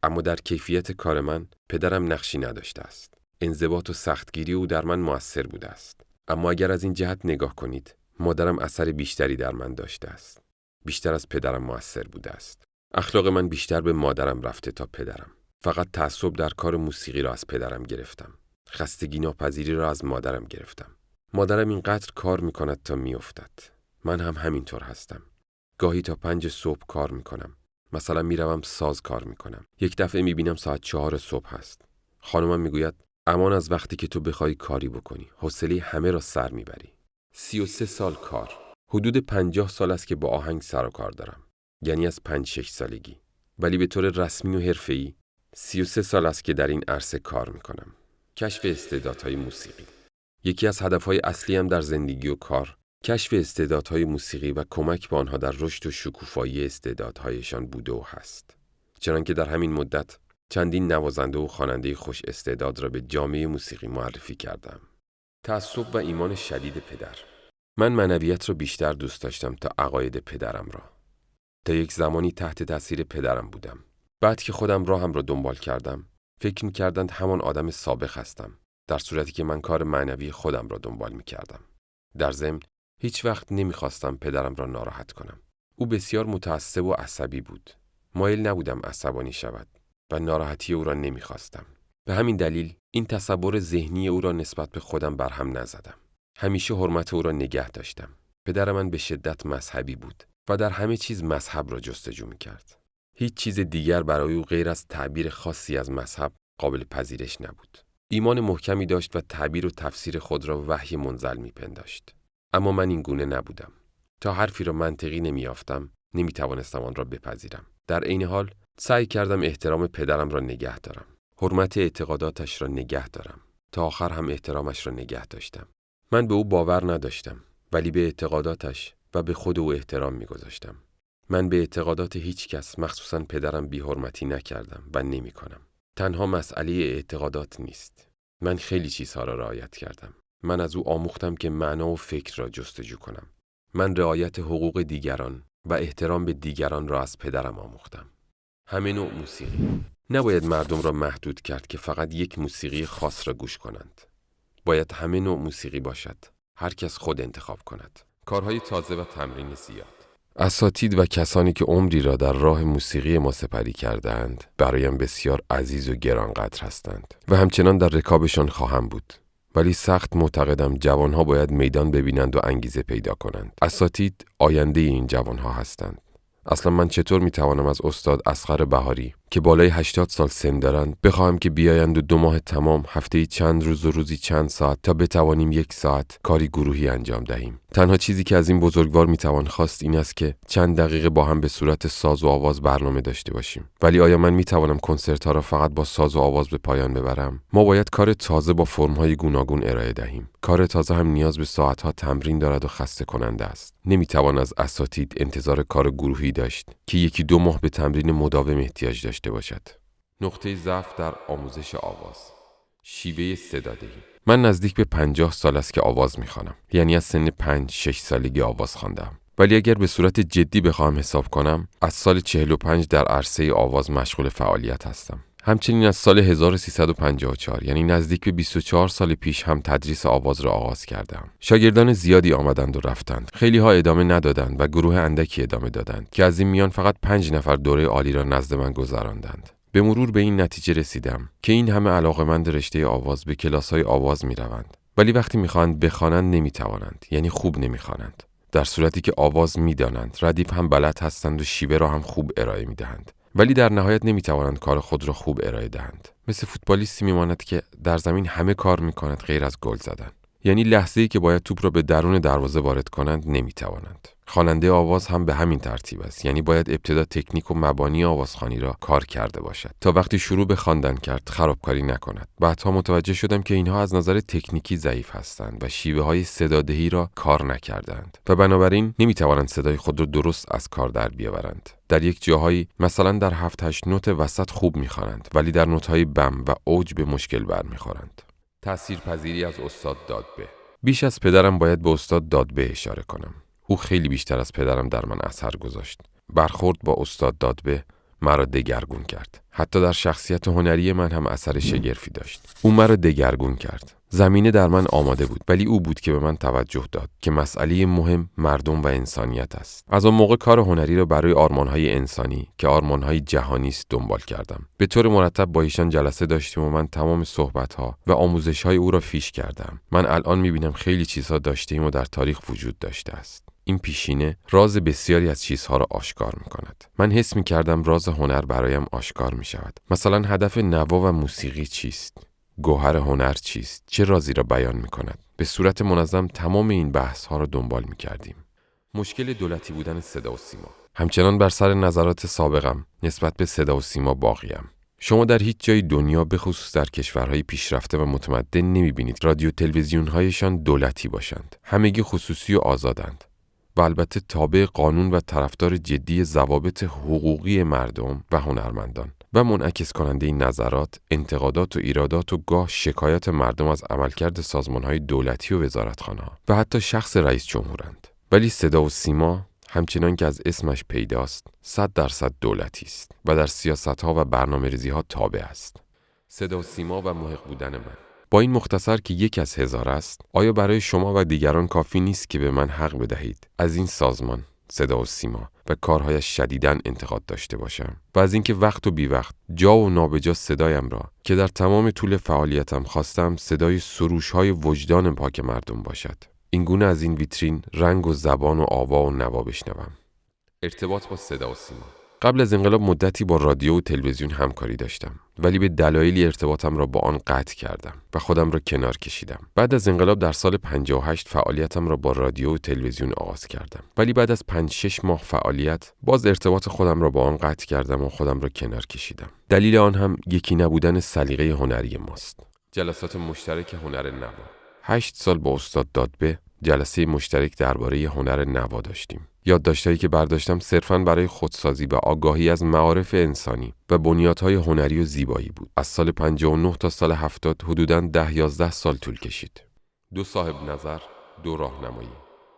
اما در کیفیت کار من پدرم نقشی نداشته است. انضباط و سختگیری او در من مؤثر بوده است. اما اگر از این جهت نگاه کنید، مادرم اثر بیشتری در من داشته است. بیشتر از پدرم مؤثر بوده است. اخلاق من بیشتر به مادرم رفته تا پدرم. فقط تعصب در کار موسیقی را از پدرم گرفتم. خستگی ناپذیری را از مادرم گرفتم. مادرم اینقدر کار می‌کند تا می‌افتد. من هم همینطور هستم. گاهی تا 5 صبح کار می‌کنم. مثلا میروم ساز کار می‌کنم. یک دفعه می‌بینم ساعت 4 صبح است. خانمم میگوید امان از وقتی که تو بخوای کاری بکنی. حوصله همه را سر میبری. 33 سال کار. حدود 50 سال است که با آهنگ سر و کار دارم. یعنی از 5-6 سالگی. ولی به طور رسمی و حرفه‌ای 33 سال است که در این عرصه کار میکنم. کشف استعدادهای موسیقی. یکی از هدفهای اصلیم در زندگی و کار کشف استعدادهای موسیقی و کمک به آنها در رشد و شکوفایی استعدادهایشان بوده و هست. چنانکه در همین مدت چندین نوازنده و خواننده خوش استعداد را به جامعه موسیقی معرفی کردم. تعصب و ایمان شدید پدر. من معنویت را بیشتر دوست داشتم تا عقاید پدرم را. تا یک زمانی تحت تاثیر پدرم بودم. بعد که خودم راهم را دنبال کردم، فکر می‌کردند همان آدم سابق هستم، در صورتی که من کار معنوی خودم را دنبال می‌کردم. در ضمن هیچ وقت نمی‌خواستم پدرم را ناراحت کنم. او بسیار متعصب و عصبی بود. مایل نبودم عصبانی شود و ناراحتی او را نمی‌خواستم. به همین دلیل این تصور ذهنی او را نسبت به خودم برهم نزدم. همیشه حرمت او را نگه داشتم. پدر من به شدت مذهبی بود و در همه چیز مذهب را جستجو می‌کرد. هیچ چیز دیگر برای او غیر از تعبیر خاصی از مذهب قابل پذیرش نبود. ایمان محکمی داشت و تعبیر و تفسیر خود را وحی منزل می‌پنداشت. اما من این گونه نبودم. تا حرفی را منطقی نمی‌یافتم، نمی‌توانستم آن را بپذیرم. در عین حال سعی کردم احترام پدرم را نگه دارم. حرمت اعتقاداتش را نگه دارم. تا آخر هم احترامش را نگه داشتم. من به او باور نداشتم، ولی به اعتقاداتش و به خود او احترام می‌گذاشتم. من به اعتقادات هیچ کس، مخصوصاً پدرم، بی‌حرمتی نکردم و نمی‌کنم. تنها مسئله اعتقادات نیست. من خیلی چیزها را رعایت کردم. من از او آموختم که معنا و فکر را جستجو کنم. من رعایت حقوق دیگران و احترام به دیگران را از پدرم آموختم. همه نوع موسیقی. نباید مردم را محدود کرد که فقط یک موسیقی خاص را گوش کنند. باید همه نوع موسیقی باشد. هر کس خود انتخاب کند. کارهای تازه و تمرین زیاد. اساتید و کسانی که عمری را در راه موسیقی ما سپری کردند، برایم بسیار عزیز و گرانقدر هستند و همچنان در رکابشان خواهم بود. ولی سخت معتقدم جوانها باید میدان ببینند و انگیزه پیدا کنند. اساتید آینده این جوانها هستند. اصلا من چطور میتوانم از استاد اصغر بهاری که بالای 80 سال سن دارند بخواهم که بیایند و 2 ماه تمام هفته‌ای چند روز و روزی چند ساعت تا بتوانیم 1 ساعت کاری گروهی انجام دهیم. تنها چیزی که از این بزرگوار میتوان خواست این است که چند دقیقه با هم به صورت ساز و آواز برنامه داشته باشیم. ولی آیا من میتوانم کنسرت‌ها را فقط با ساز و آواز به پایان ببرم؟ ما باید کار تازه با فرم‌های گوناگون ارائه دهیم. کار تازه هم نیاز به ساعت‌ها تمرین دارد و خسته کننده است. نمیتوان از اساتید انتظار کار گروهی داشت که 1-2 ماه به تمرین مداوم احتیاج داشته باشد. نقطه ضعف در آموزش آواز. شیوه صدادهی. من نزدیک به 50 سال است که آواز میخوانم. یعنی از سن 5-6 سالگی آواز خواندم. ولی اگر به صورت جدی بخوام حساب کنم، از سال 45 در عرصه آواز مشغول فعالیت هستم. همچنین از سال 1354 یعنی نزدیک به 24 سال پیش هم تدریس آواز را آغاز کردم. شاگردان زیادی آمدند و رفتند. خیلی ها ادامه ندادند و گروه اندکی ادامه دادند که از این میان فقط 5 نفر دوره عالی را نزد من گذراندند. به مرور به این نتیجه رسیدم که این همه علاقه‌مند رشته آواز به کلاس‌های آواز می‌روند، ولی وقتی می‌خواهند بخوانند نمی‌توانند، یعنی خوب نمی‌خوانند. در صورتی که آواز می‌دانند، ردیف هم بلد هستند و شیوه را هم خوب ارائه می‌دهند. ولی در نهایت نمی‌توانند کار خود را خوب ارائه دهند. مثل فوتبالیستی می‌ماند که در زمین همه کار می‌کند غیر از گل زدن. یعنی لحظه‌ای که باید توپ را به درون دروازه وارد کنند نمی‌توانند. خواننده آواز هم به همین ترتیب است، یعنی باید ابتدا تکنیک و مبانی آوازخوانی را کار کرده باشد تا وقتی شروع به خواندن کرد خرابکاری نکند. بعدها متوجه شدم که اینها از نظر تکنیکی ضعیف هستند و شیوه‌های صدادهی را کار نکردند و بنابراین نمی‌توانند صدای خود را درست از کار در بیاورند. در یک جاهایی مثلا در 7-8 نوت وسط خوب می‌خوانند، ولی در نوت‌های بم و اوج به مشکل برمی‌خورند. تأثیرپذیری از استاد دادبه. بیش از پدرم باید به استاد دادبه اشاره کنم. او خیلی بیشتر از پدرم در من اثر گذاشت. برخورد با استاد دادبه مرا دگرگون کرد. حتی در شخصیت هنری من هم اثر شگرفی داشت. او مرا دگرگون کرد. زمینه در من آماده بود، ولی او بود که به من توجه داد که مسئله مهم مردم و انسانیت است. از آن موقع کار هنری را برای آرمان‌های انسانی که آرمان‌های جهانی است دنبال کردم. به طور مرتب با ایشان جلسه داشتیم و من تمام صحبت‌ها و آموزش‌های او را فیش کردم. من الان می‌بینم خیلی چیزها داشتیم و در تاریخ وجود داشته است. این پیشینه راز بسیاری از چیزها را آشکار می‌کند. من حس می‌کردم راز هنر برایم آشکار می‌شود. مثلا هدف نوا و موسیقی چیست؟ گوهر هنر چیست؟ چه رازی را بیان می‌کند؟ به صورت منظم تمام این بحث‌ها را دنبال می‌کردیم. مشکل دولتی بودن صدا و سیما. همچنان بر سر نظرات سابقم نسبت به صدا و سیما باقیم. شما در هیچ جای دنیا به خصوص در کشورهای پیشرفته و متمدن نمی‌بینید رادیو تلویزیون‌هایشان دولتی باشند. همگی خصوصی و آزادند. و البته تابع قانون و طرفدار جدی ضوابط حقوقی مردم و هنرمندان و منعکس کننده این نظرات، انتقادات و ایرادات و گاه شکایات مردم از عملکرد سازمان‌های دولتی و وزارتخانه‌ها و حتی شخص رئیس جمهورند. ولی صدا و سیما همچنان که از اسمش پیداست 100% دولتی است و در سیاست‌ها و برنامه‌ریزی‌ها تابع است. صدا و سیما و محق بودن من. با این مختصر که 1 از 1000 است، آیا برای شما و دیگران کافی نیست که به من حق بدهید از این سازمان صدا و سیما و کارهایش شدیداً انتقاد داشته باشم و از اینکه وقت و بی وقت جا و نابجا صدایم را که در تمام طول فعالیتم خواستم صدای سروش‌های وجدان پاک مردم باشد؟ این گونه از این ویترین رنگ و زبان و آوا و نوا بشنوم. ارتباط با صدا و سیما. قبل از انقلاب مدتی با رادیو و تلویزیون همکاری داشتم، ولی به دلایلی ارتباطم را با آن قطع کردم و خودم را کنار کشیدم. بعد از انقلاب در سال 58 فعالیتم را با رادیو و تلویزیون آغاز کردم، ولی بعد از 5-6 ماه فعالیت باز ارتباط خودم را با آن قطع کردم و خودم را کنار کشیدم. دلیل آن هم یکی نبودن سلیقه هنری ماست. جلسات مشترک هنر نوا. 8 سال با استاد دادبه جلسه مشترک درباره هنر نوا داشتیم. یادداشت‌هایی که برداشتم صرفاً برای خودسازی و آگاهی از معارف انسانی و بنیادهای هنری و زیبایی بود. از سال 59 تا سال 70 حدوداً 10-11 سال طول کشید. 2 صاحب نظر، 2 راهنمایی.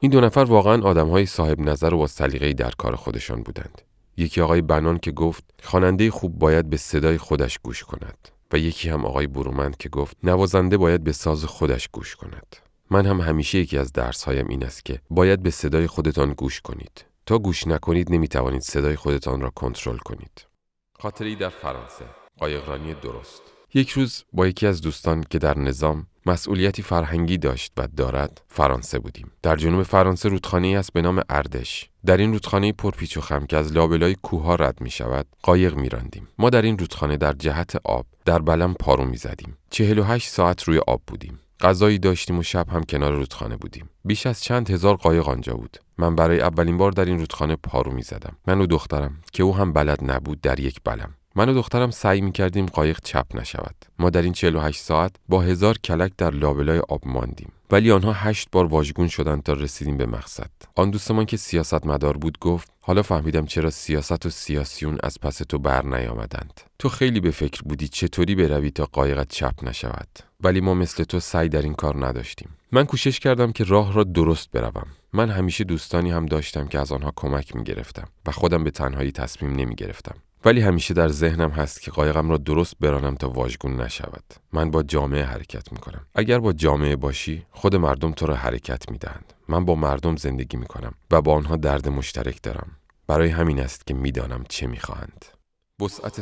این 2 نفر واقعاً آدم‌های صاحب نظر و با سلیقه‌ای در کار خودشان بودند. یکی آقای بنان که گفت خواننده خوب باید به صدای خودش گوش کند و یکی هم آقای برومند که گفت نوازنده باید به ساز خودش گوش کند. من هم همیشه یکی از درس‌هایم این است که باید به صدای خودتان گوش کنید. تا گوش نکنید نمی‌توانید صدای خودتان را کنترل کنید. خاطره‌ای در فرانسه. قایقرانی درست. یک روز با یکی از دوستان که در نظام مسئولیتی فرهنگی داشت و دارد فرانسه بودیم. در جنوب فرانسه رودخانه‌ای است به نام اردش. در این رودخانه پرپیچ و خم که از لابلای کوه‌ها رد می‌شود، قایق می‌راندیم. ما در این رودخانه در جهت آب در بلم پارو می‌زدیم. 48 ساعت روی آب بودیم. غذایی داشتیم و شب هم کنار رودخانه بودیم. بیش از چند هزار قایق آنجا بود. من برای اولین بار در این رودخانه پارو می‌زدم. من و دخترم که او هم بلد نبود در یک بلم. من و دخترم سعی می‌کردیم قایق چپ نشود. ما در این 48 ساعت با 1000 کلک در لابلای آب ماندیم. ولی آنها 8 بار واژگون شدند تا رسیدیم به مقصد. آن دوستمان که سیاستمدار بود گفت حالا فهمیدم چرا سیاست و سیاسیون از پس تو بر نیامدند. تو خیلی به فکر بودی چطوری بروی تا قایقت چپ نشود. ولی ما مثل تو سعی در این کار نداشتیم. من کوشش کردم که راه را درست بروم. من همیشه دوستانی هم داشتم که از آنها کمک می‌گرفتم و خودم به تنهایی تصمیم نمی‌گرفتم. ولی همیشه در ذهنم هست که قایقم را درست برانم تا واژگون نشود. من با جامعه حرکت می‌کنم. اگر با جامعه باشی، خود مردم تو را حرکت می‌دهند. من با مردم زندگی می‌کنم و با آنها درد مشترک دارم. برای همین است که می‌دانم چه می‌خواهند. وسعت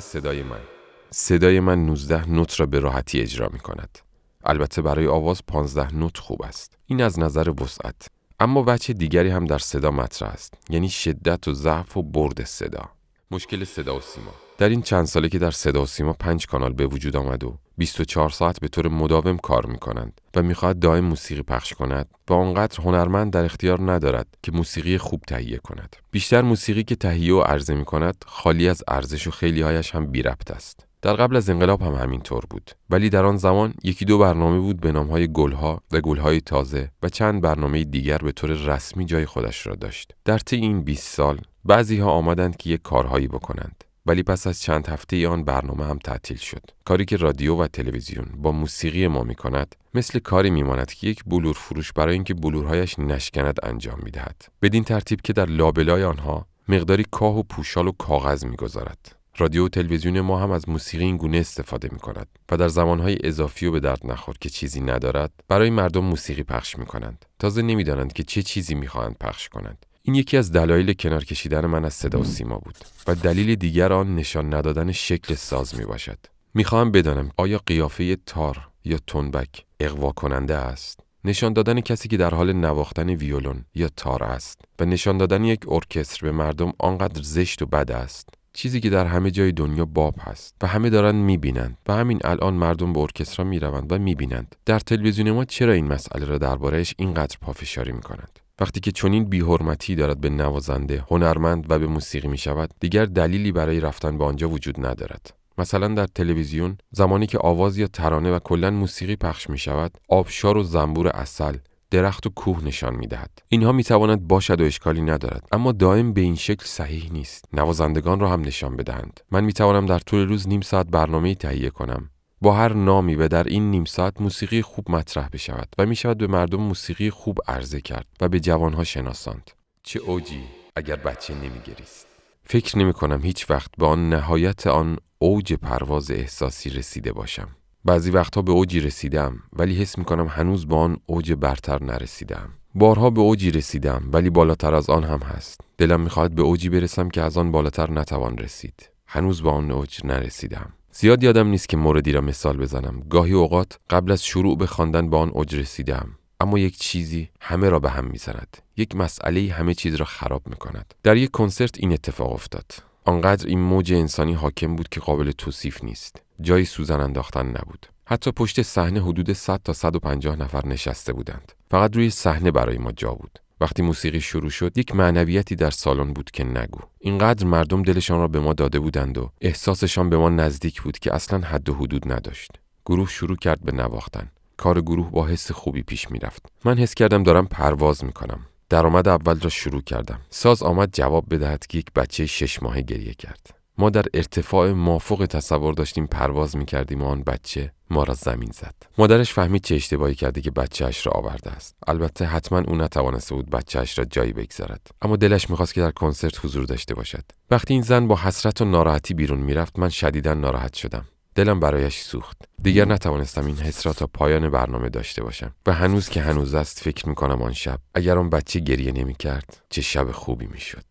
صدای من 19 نوت را به راحتی اجرا می‌کند. البته برای آواز 15 نوت خوب است. این از نظر وسعت. اما وجه دیگری هم در صدا مطرح است، یعنی شدت و ضعف و برد صدا. مشکل صدا و سیما. در این چند ساله که در صدا و سیما 5 کانال به وجود آمد و 24 ساعت به طور مداوم کار می‌کنند و می‌خواهد دائم موسیقی پخش کند و آنقدر هنرمند در اختیار ندارد که موسیقی خوب تهیه کند. بیشتر موسیقی که تهیه و عرضه می‌کند خالی از ارزش و خیلی‌هایش هم بی ربط است. در قبل از انقلاب هم همین طور بود، ولی در آن زمان یکی دو برنامه بود به نام‌های گل‌ها و گل‌های تازه و چند برنامه دیگر به طور رسمی جای خودش را داشت. در طی این 20 سال بعضی‌ها آمدند که یک کارهایی بکنند، ولی پس از چند هفته آن برنامه هم تعطیل شد. کاری که رادیو و تلویزیون با موسیقی ما می‌کند مثل کاری می‌ماند که یک بلور فروش برای اینکه بلورهایش نشکند انجام می‌دهد، بدین ترتیب که در لابلای آنها مقداری کاه و پوشال و کاغذ می‌گذارد. رادیو و تلویزیون ما هم از موسیقی این گونه استفاده می‌کند و در زمانهای اضافی و به درد نخور که چیزی ندارد برای مردم موسیقی پخش می‌کنند. تازه نمی‌دانند که چه چیزی می‌خواهند پخش کنند. این یکی از دلایل کنار کشیدن من از صدا و سیما بود و دلیل دیگر آن نشان ندادن شکل ساز میباشد. میخواهم بدانم آیا قیافه تار یا تنبک اغوا کننده است؟ نشان دادن کسی که در حال نواختن ویولون یا تار است و نشان دادن یک ارکستر به مردم آنقدر زشت و بد است؟ چیزی که در همه جای دنیا باب هست و همه دارن میبینند و همین الان مردم به ارکسترها میروند و میبینند. در تلویزیون ما چرا این مسئله را درباره‌اش اینقدر پافشاری میکنند؟ وقتی که چنین بی‌حرمتی دارد به نوازنده، هنرمند و به موسیقی می شود، دیگر دلیلی برای رفتن به آنجا وجود ندارد. مثلا در تلویزیون زمانی که آواز یا ترانه و کلاً موسیقی پخش می شود، آبشار و زنبور عسل، درخت و کوه نشان می دهد. اینها می تواند باشد و اشکالی ندارد، اما دائم به این شکل صحیح نیست. نوازندگان را هم نشان بدهند. من می توانم در طول روز نیم ساعت برنامه‌ای تهیه کنم با هر نامی و در این نیم ساعت موسیقی خوب مطرح بشود و می شود به مردم موسیقی خوب عرضه کرد و به جوانها شناساند. چه اوجی اگر بچه نمیگریست. فکر نمی کنم هیچ وقت به آن نهایت آن اوج پرواز احساسی رسیده باشم. بعضی وقتها به اوجی رسیدم ولی حس می کنم هنوز به آن اوج برتر نرسیدم. بارها به اوجی رسیدم ولی بالاتر از آن هم هست. دلم می خواهد به اوجی برسم که از آن بالاتر نتوان رسید. هنوز به آن اوج نرسیدم. زیاد یادم نیست که موردی را مثال بزنم. گاهی اوقات قبل از شروع به خواندن به آن اوج رسیدم، اما یک چیزی همه را به هم می‌زند. یک مسئله همه چیز را خراب می‌کند. در یک کنسرت این اتفاق افتاد. آنقدر این موج انسانی حاکم بود که قابل توصیف نیست. جای سوزن انداختن نبود. حتی پشت صحنه حدود 100 تا 150 نفر نشسته بودند. فقط روی صحنه برای ما جا بود. وقتی موسیقی شروع شد یک معنویتی در سالن بود که نگو. اینقدر مردم دلشان را به ما داده بودند و احساسشان به ما نزدیک بود که اصلاً حد و حدود نداشت. گروه شروع کرد به نواختن. کار گروه با حس خوبی پیش می رفت. من حس کردم دارم پرواز می کنم. درآمد اول را شروع کردم. ساز آمد جواب بدهد که یک بچه 6 ماهه گریه کرد. ما در ارتفاع مافوق تصور داشتیم پرواز می‌کردیم و آن بچه ما را زمین زد. مادرش فهمید چه اشتباهی کرده که بچه‌اش را آورده است. البته حتما او نتوانسته بود بچه‌اش را جایی بگذارد، اما دلش می‌خواست که در کنسرت حضور داشته باشد. وقتی این زن با حسرت و ناراحتی بیرون می‌رفت، من شدیداً ناراحت شدم. دلم برایش سوخت. دیگر نتوانستم این حس را تا پایان برنامه داشته باشم. و هنوز که هنوز است فکر می‌کنم آن شب اگر آن بچه گریه نمی‌کرد چه شب خوبی می‌شد.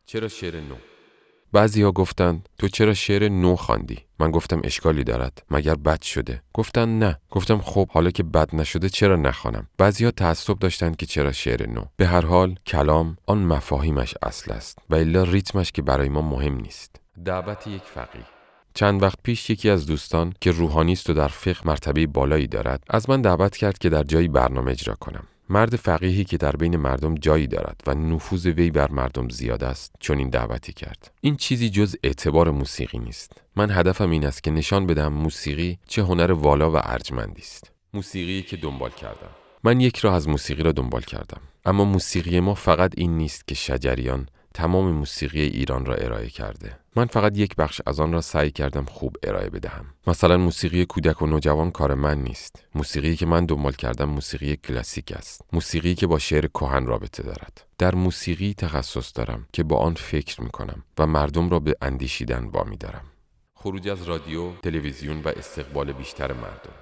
چرا شعر نو؟ بعضی‌ها گفتند تو چرا شعر نو خواندی؟ من گفتم اشکالی دارد مگر بد شده؟ گفتند نه. گفتم خب حالا که بد نشده چرا نخوانم؟ بعضی‌ها تعصب داشتند که چرا شعر نو؟ به هر حال کلام آن مفاهیمش اصل است و الا ریتمش که برای ما مهم نیست. دعوت یک فقیه. چند وقت پیش یکی از دوستان که روحانی است و در فقه مرتبه بالایی دارد از من دعوت کرد که در جایی برنامه اجرا کنم. مرد فقیهی که در بین مردم جایی دارد و نفوذ وی بر مردم زیاد است چون این دعوتی کرد. این چیزی جز اعتبار موسیقی نیست. من هدفم این است که نشان بدهم موسیقی چه هنر والا و ارجمندی است. موسیقی که دنبال کردم. من یک راه از موسیقی را دنبال کردم. اما موسیقی ما فقط این نیست که شجریان، تمام موسیقی ایران را ارائه کرده. من فقط یک بخش از آن را سعی کردم خوب ارائه بدهم. مثلا موسیقی کودک و نوجوان کار من نیست. موسیقی که من دنبال کردم موسیقی کلاسیک است. موسیقی که با شعر کهن رابطه دارد. در موسیقی تخصص دارم که با آن فکر می‌کنم و مردم را به اندیشیدن وامی‌دارم. خروج از رادیو، تلویزیون و استقبال بیشتر مردم.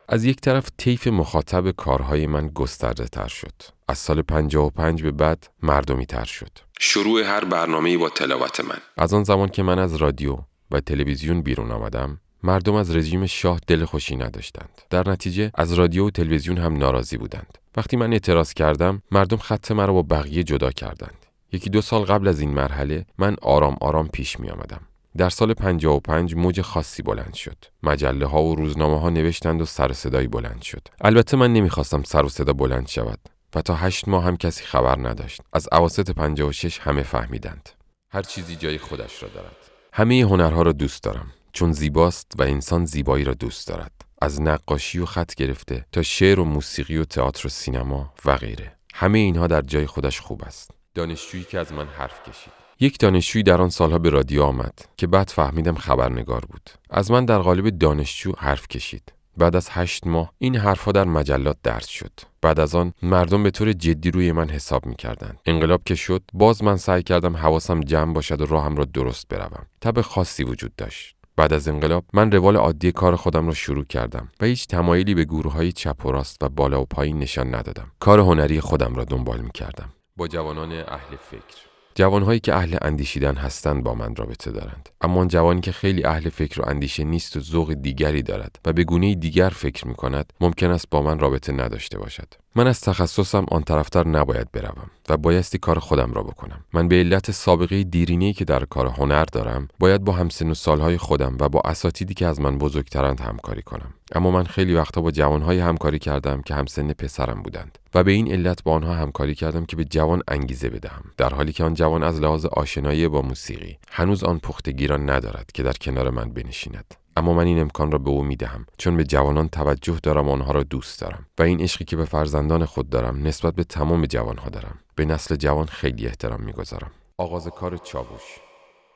از یک طرف طیف مخاطب کارهای من گسترده تر شد. از سال 55 به بعد مردمی تر شد. شروع هر برنامه‌ای با تلاوت من. از آن زمان که من از رادیو و تلویزیون بیرون آمدم، مردم از رژیم شاه دل خوشی نداشتند. در نتیجه از رادیو و تلویزیون هم ناراضی بودند. وقتی من اعتراض کردم، مردم خط مرا با بقیه جدا کردند. 1-2 سال قبل از این مرحله من آرام آرام پیش می آمدم. در سال 55 موج خاصی بلند شد. مجله ها و روزنامه ها نوشتند و سر و صدایی بلند شد. البته من نمیخواستم سر و صدا بلند شود و تا 8 ماه هم کسی خبر نداشت. از اواسط 56 همه فهمیدند. هر چیزی جای خودش را دارد. همه هنرها را دوست دارم چون زیباست و انسان زیبایی را دوست دارد. از نقاشی و خط گرفته تا شعر و موسیقی و تئاتر و سینما و غیره. همه اینها در جای خودش خوب است. دانشجویی که از من حرف کشید. یک دانشجویی در آن سالها به رادیو آمد که بعد فهمیدم خبرنگار بود. از من در قالب دانشجو حرف کشید. بعد از 8 ماه این حرفا در مجلات درج شد. بعد از آن مردم به طور جدی روی من حساب می‌کردند. انقلاب که شد، باز من سعی کردم حواسم جمع باشد و راهم را درست بروم. تب خاصی وجود داشت. بعد از انقلاب من روال عادی کار خودم را شروع کردم و هیچ تمایلی به گروه‌های چپ و راست و بالا و پایین نشان ندادم. کار هنری خودم را دنبال می‌کردم. با جوانان اهل فکر. جوانهایی که اهل اندیشیدن هستند با من رابطه دارند. اما آن جوانی که خیلی اهل فکر و اندیشه نیست و ذوق دیگری دارد و به گونه دیگر فکر می‌کند، ممکن است با من رابطه نداشته باشد. من از تخصصم آن طرفتر نباید بروم و بایستی کار خودم را بکنم. من به علت سابقه دیرینه‌ای که در کار هنر دارم، باید با همسن و سالهای خودم و با اساتیدی که از من بزرگترند همکاری کنم. اما من خیلی وقتا با جوانهایی همکاری کردم که همسن پسرم بودند و به این علت با آنها همکاری کردم که به جوان انگیزه بدهم، در حالی که آن جوان از لحاظ آشنایی با موسیقی هنوز آن پختگی را ندارد که در کنار من بنشیند. اما من این امکان را به او میدهم چون به جوانان توجه دارم و آنها را دوست دارم و این عشقی که به فرزندان خود دارم نسبت به تمام جوانها دارم. به نسل جوان خیلی احترام میگذارم. آغاز کار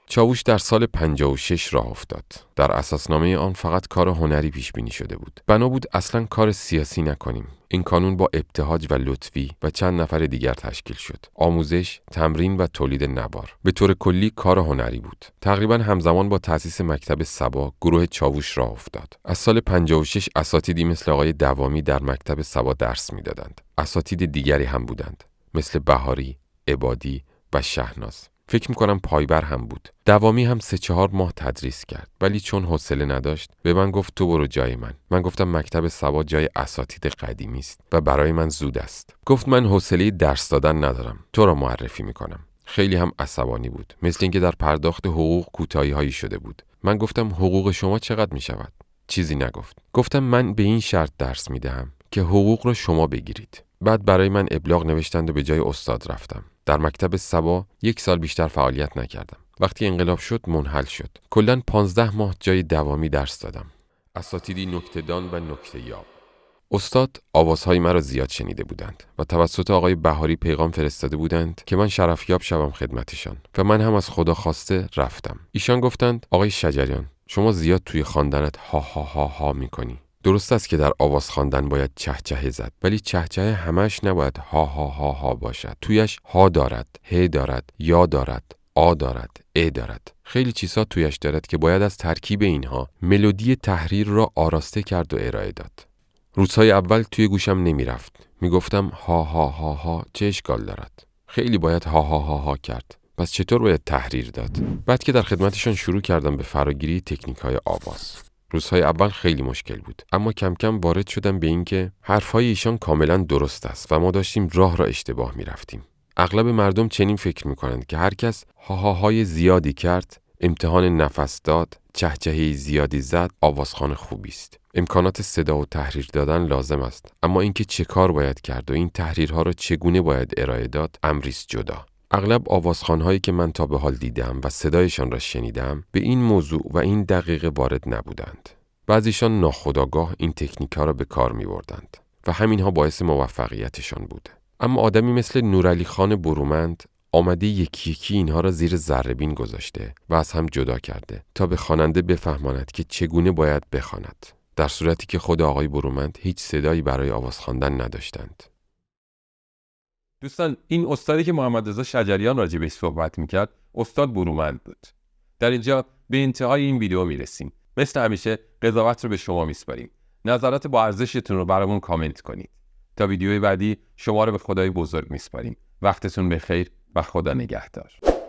چاووش در سال 56 راه افتاد. در اساسنامه آن فقط کار هنری پیش بینی شده بود. بنا بود اصلا کار سیاسی نکنیم. این کانون با ابتهاج و لطفی و چند نفر دیگر تشکیل شد. آموزش، تمرین و تولید نوار. به طور کلی کار هنری بود. تقریبا همزمان با تأسیس مکتب صبا، گروه چاووش راه افتاد. از سال 56 اساتیدی مثل آقای دوامی در مکتب صبا درس میدادند. اساتید دیگری هم بودند، مثل بهاری، عبادی و شهناز. فکر میکنم پایبر هم بود. دوامی هم 3-4 ماه تدریس کرد، ولی چون حوصله نداشت به من گفت تو برو جای من. من گفتم مکتب صبا جای اساتید قدیمی است و برای من زود است. گفت من حوصله درس دادن ندارم، تو را معرفی میکنم. خیلی هم عصبانی بود، مثل اینکه در پرداخت حقوق کوتاهی‌هایی شده بود. من گفتم حقوق شما چقدر میشود؟ چیزی نگفت. گفتم من به این شرط درس میدهم که حقوق را شما بگیرید. بعد برای من ابلاغ نوشتند و به جای استاد رفتم. در مکتب صبا 1 سال بیشتر فعالیت نکردم. وقتی انقلاب شد منحل شد. کلاً 15 ماه جای دوامی درس دادم. اساتیدی نکته‌دان و نکته‌یاب. استاد آوازهای مرا زیاد شنیده بودند و توسط آقای بهاری پیغام فرستاده بودند که من شرفیاب شوم خدمتشان و من هم از خدا خواسته رفتم. ایشان گفتند آقای شجریان شما زیاد توی خواندنت ها ها ها ها میکنی. درست است که در آواز خواندن باید چهچه زد، ولی چهچه همش نباید ها ها ها ها باشد. تویش ها دارد، ه دارد، یا دارد، آ دارد، ا دارد. خیلی چیزها تویش دارد که باید از ترکیب اینها ملودی تحریر را آراسته کرد و ارائه داد. روزهای اول توی گوشم نمی رفت. می گفتم ها ها ها ها چه اشکال دارد؟ خیلی باید ها ها ها ها کرد. پس چطور باید تحریر داد؟ بعد که در خدمتشان شروع کردم به فراگیری تکنیک‌های آواز. روزهای اول خیلی مشکل بود، اما کم کم وارد شدم به این که حرفهای ایشان کاملا درست است و ما داشتیم راه را اشتباه می رفتیم. اغلب مردم چنین فکر می کنند که هر کس ها ها های زیادی کرد، امتحان نفس داد، چهچهی زیادی زد، آوازخوان خوبی است. امکانات صدا و تحریر دادن لازم است، اما اینکه چه کار باید کرد و این تحریرها را چگونه باید ارائه داد امری است جدا. اغلب آوازخوان‌هایی که من تا به حال دیدم و صدایشان را شنیدم به این موضوع و این دقیقه وارد نبودند. بعضیشان ناخودآگاه این تکنیک‌ها را به کار می‌بردند و همینها باعث موفقیتشان بود. اما آدمی مثل نورعلی خان برومند، آمده یکی یکی اینها را زیر ذره‌بین گذاشته و از هم جدا کرده تا به خواننده بفهماند که چگونه باید بخواند، در صورتی که خود آقای برومند هیچ صدایی برای آواز خواندن نداشتند. دوستان، این استادی که محمد رضا شجریان راجع بهش صحبت میکرد استاد برومند بود. در اینجا به انتهای این ویدیو میرسیم. مثل همیشه قضاوت رو به شما میسپاریم. نظرات با ارزشتون رو برامون کامنت کنید. تا ویدیوی بعدی شما رو به خدای بزرگ میسپاریم. وقتتون بخیر و خدا نگهدار.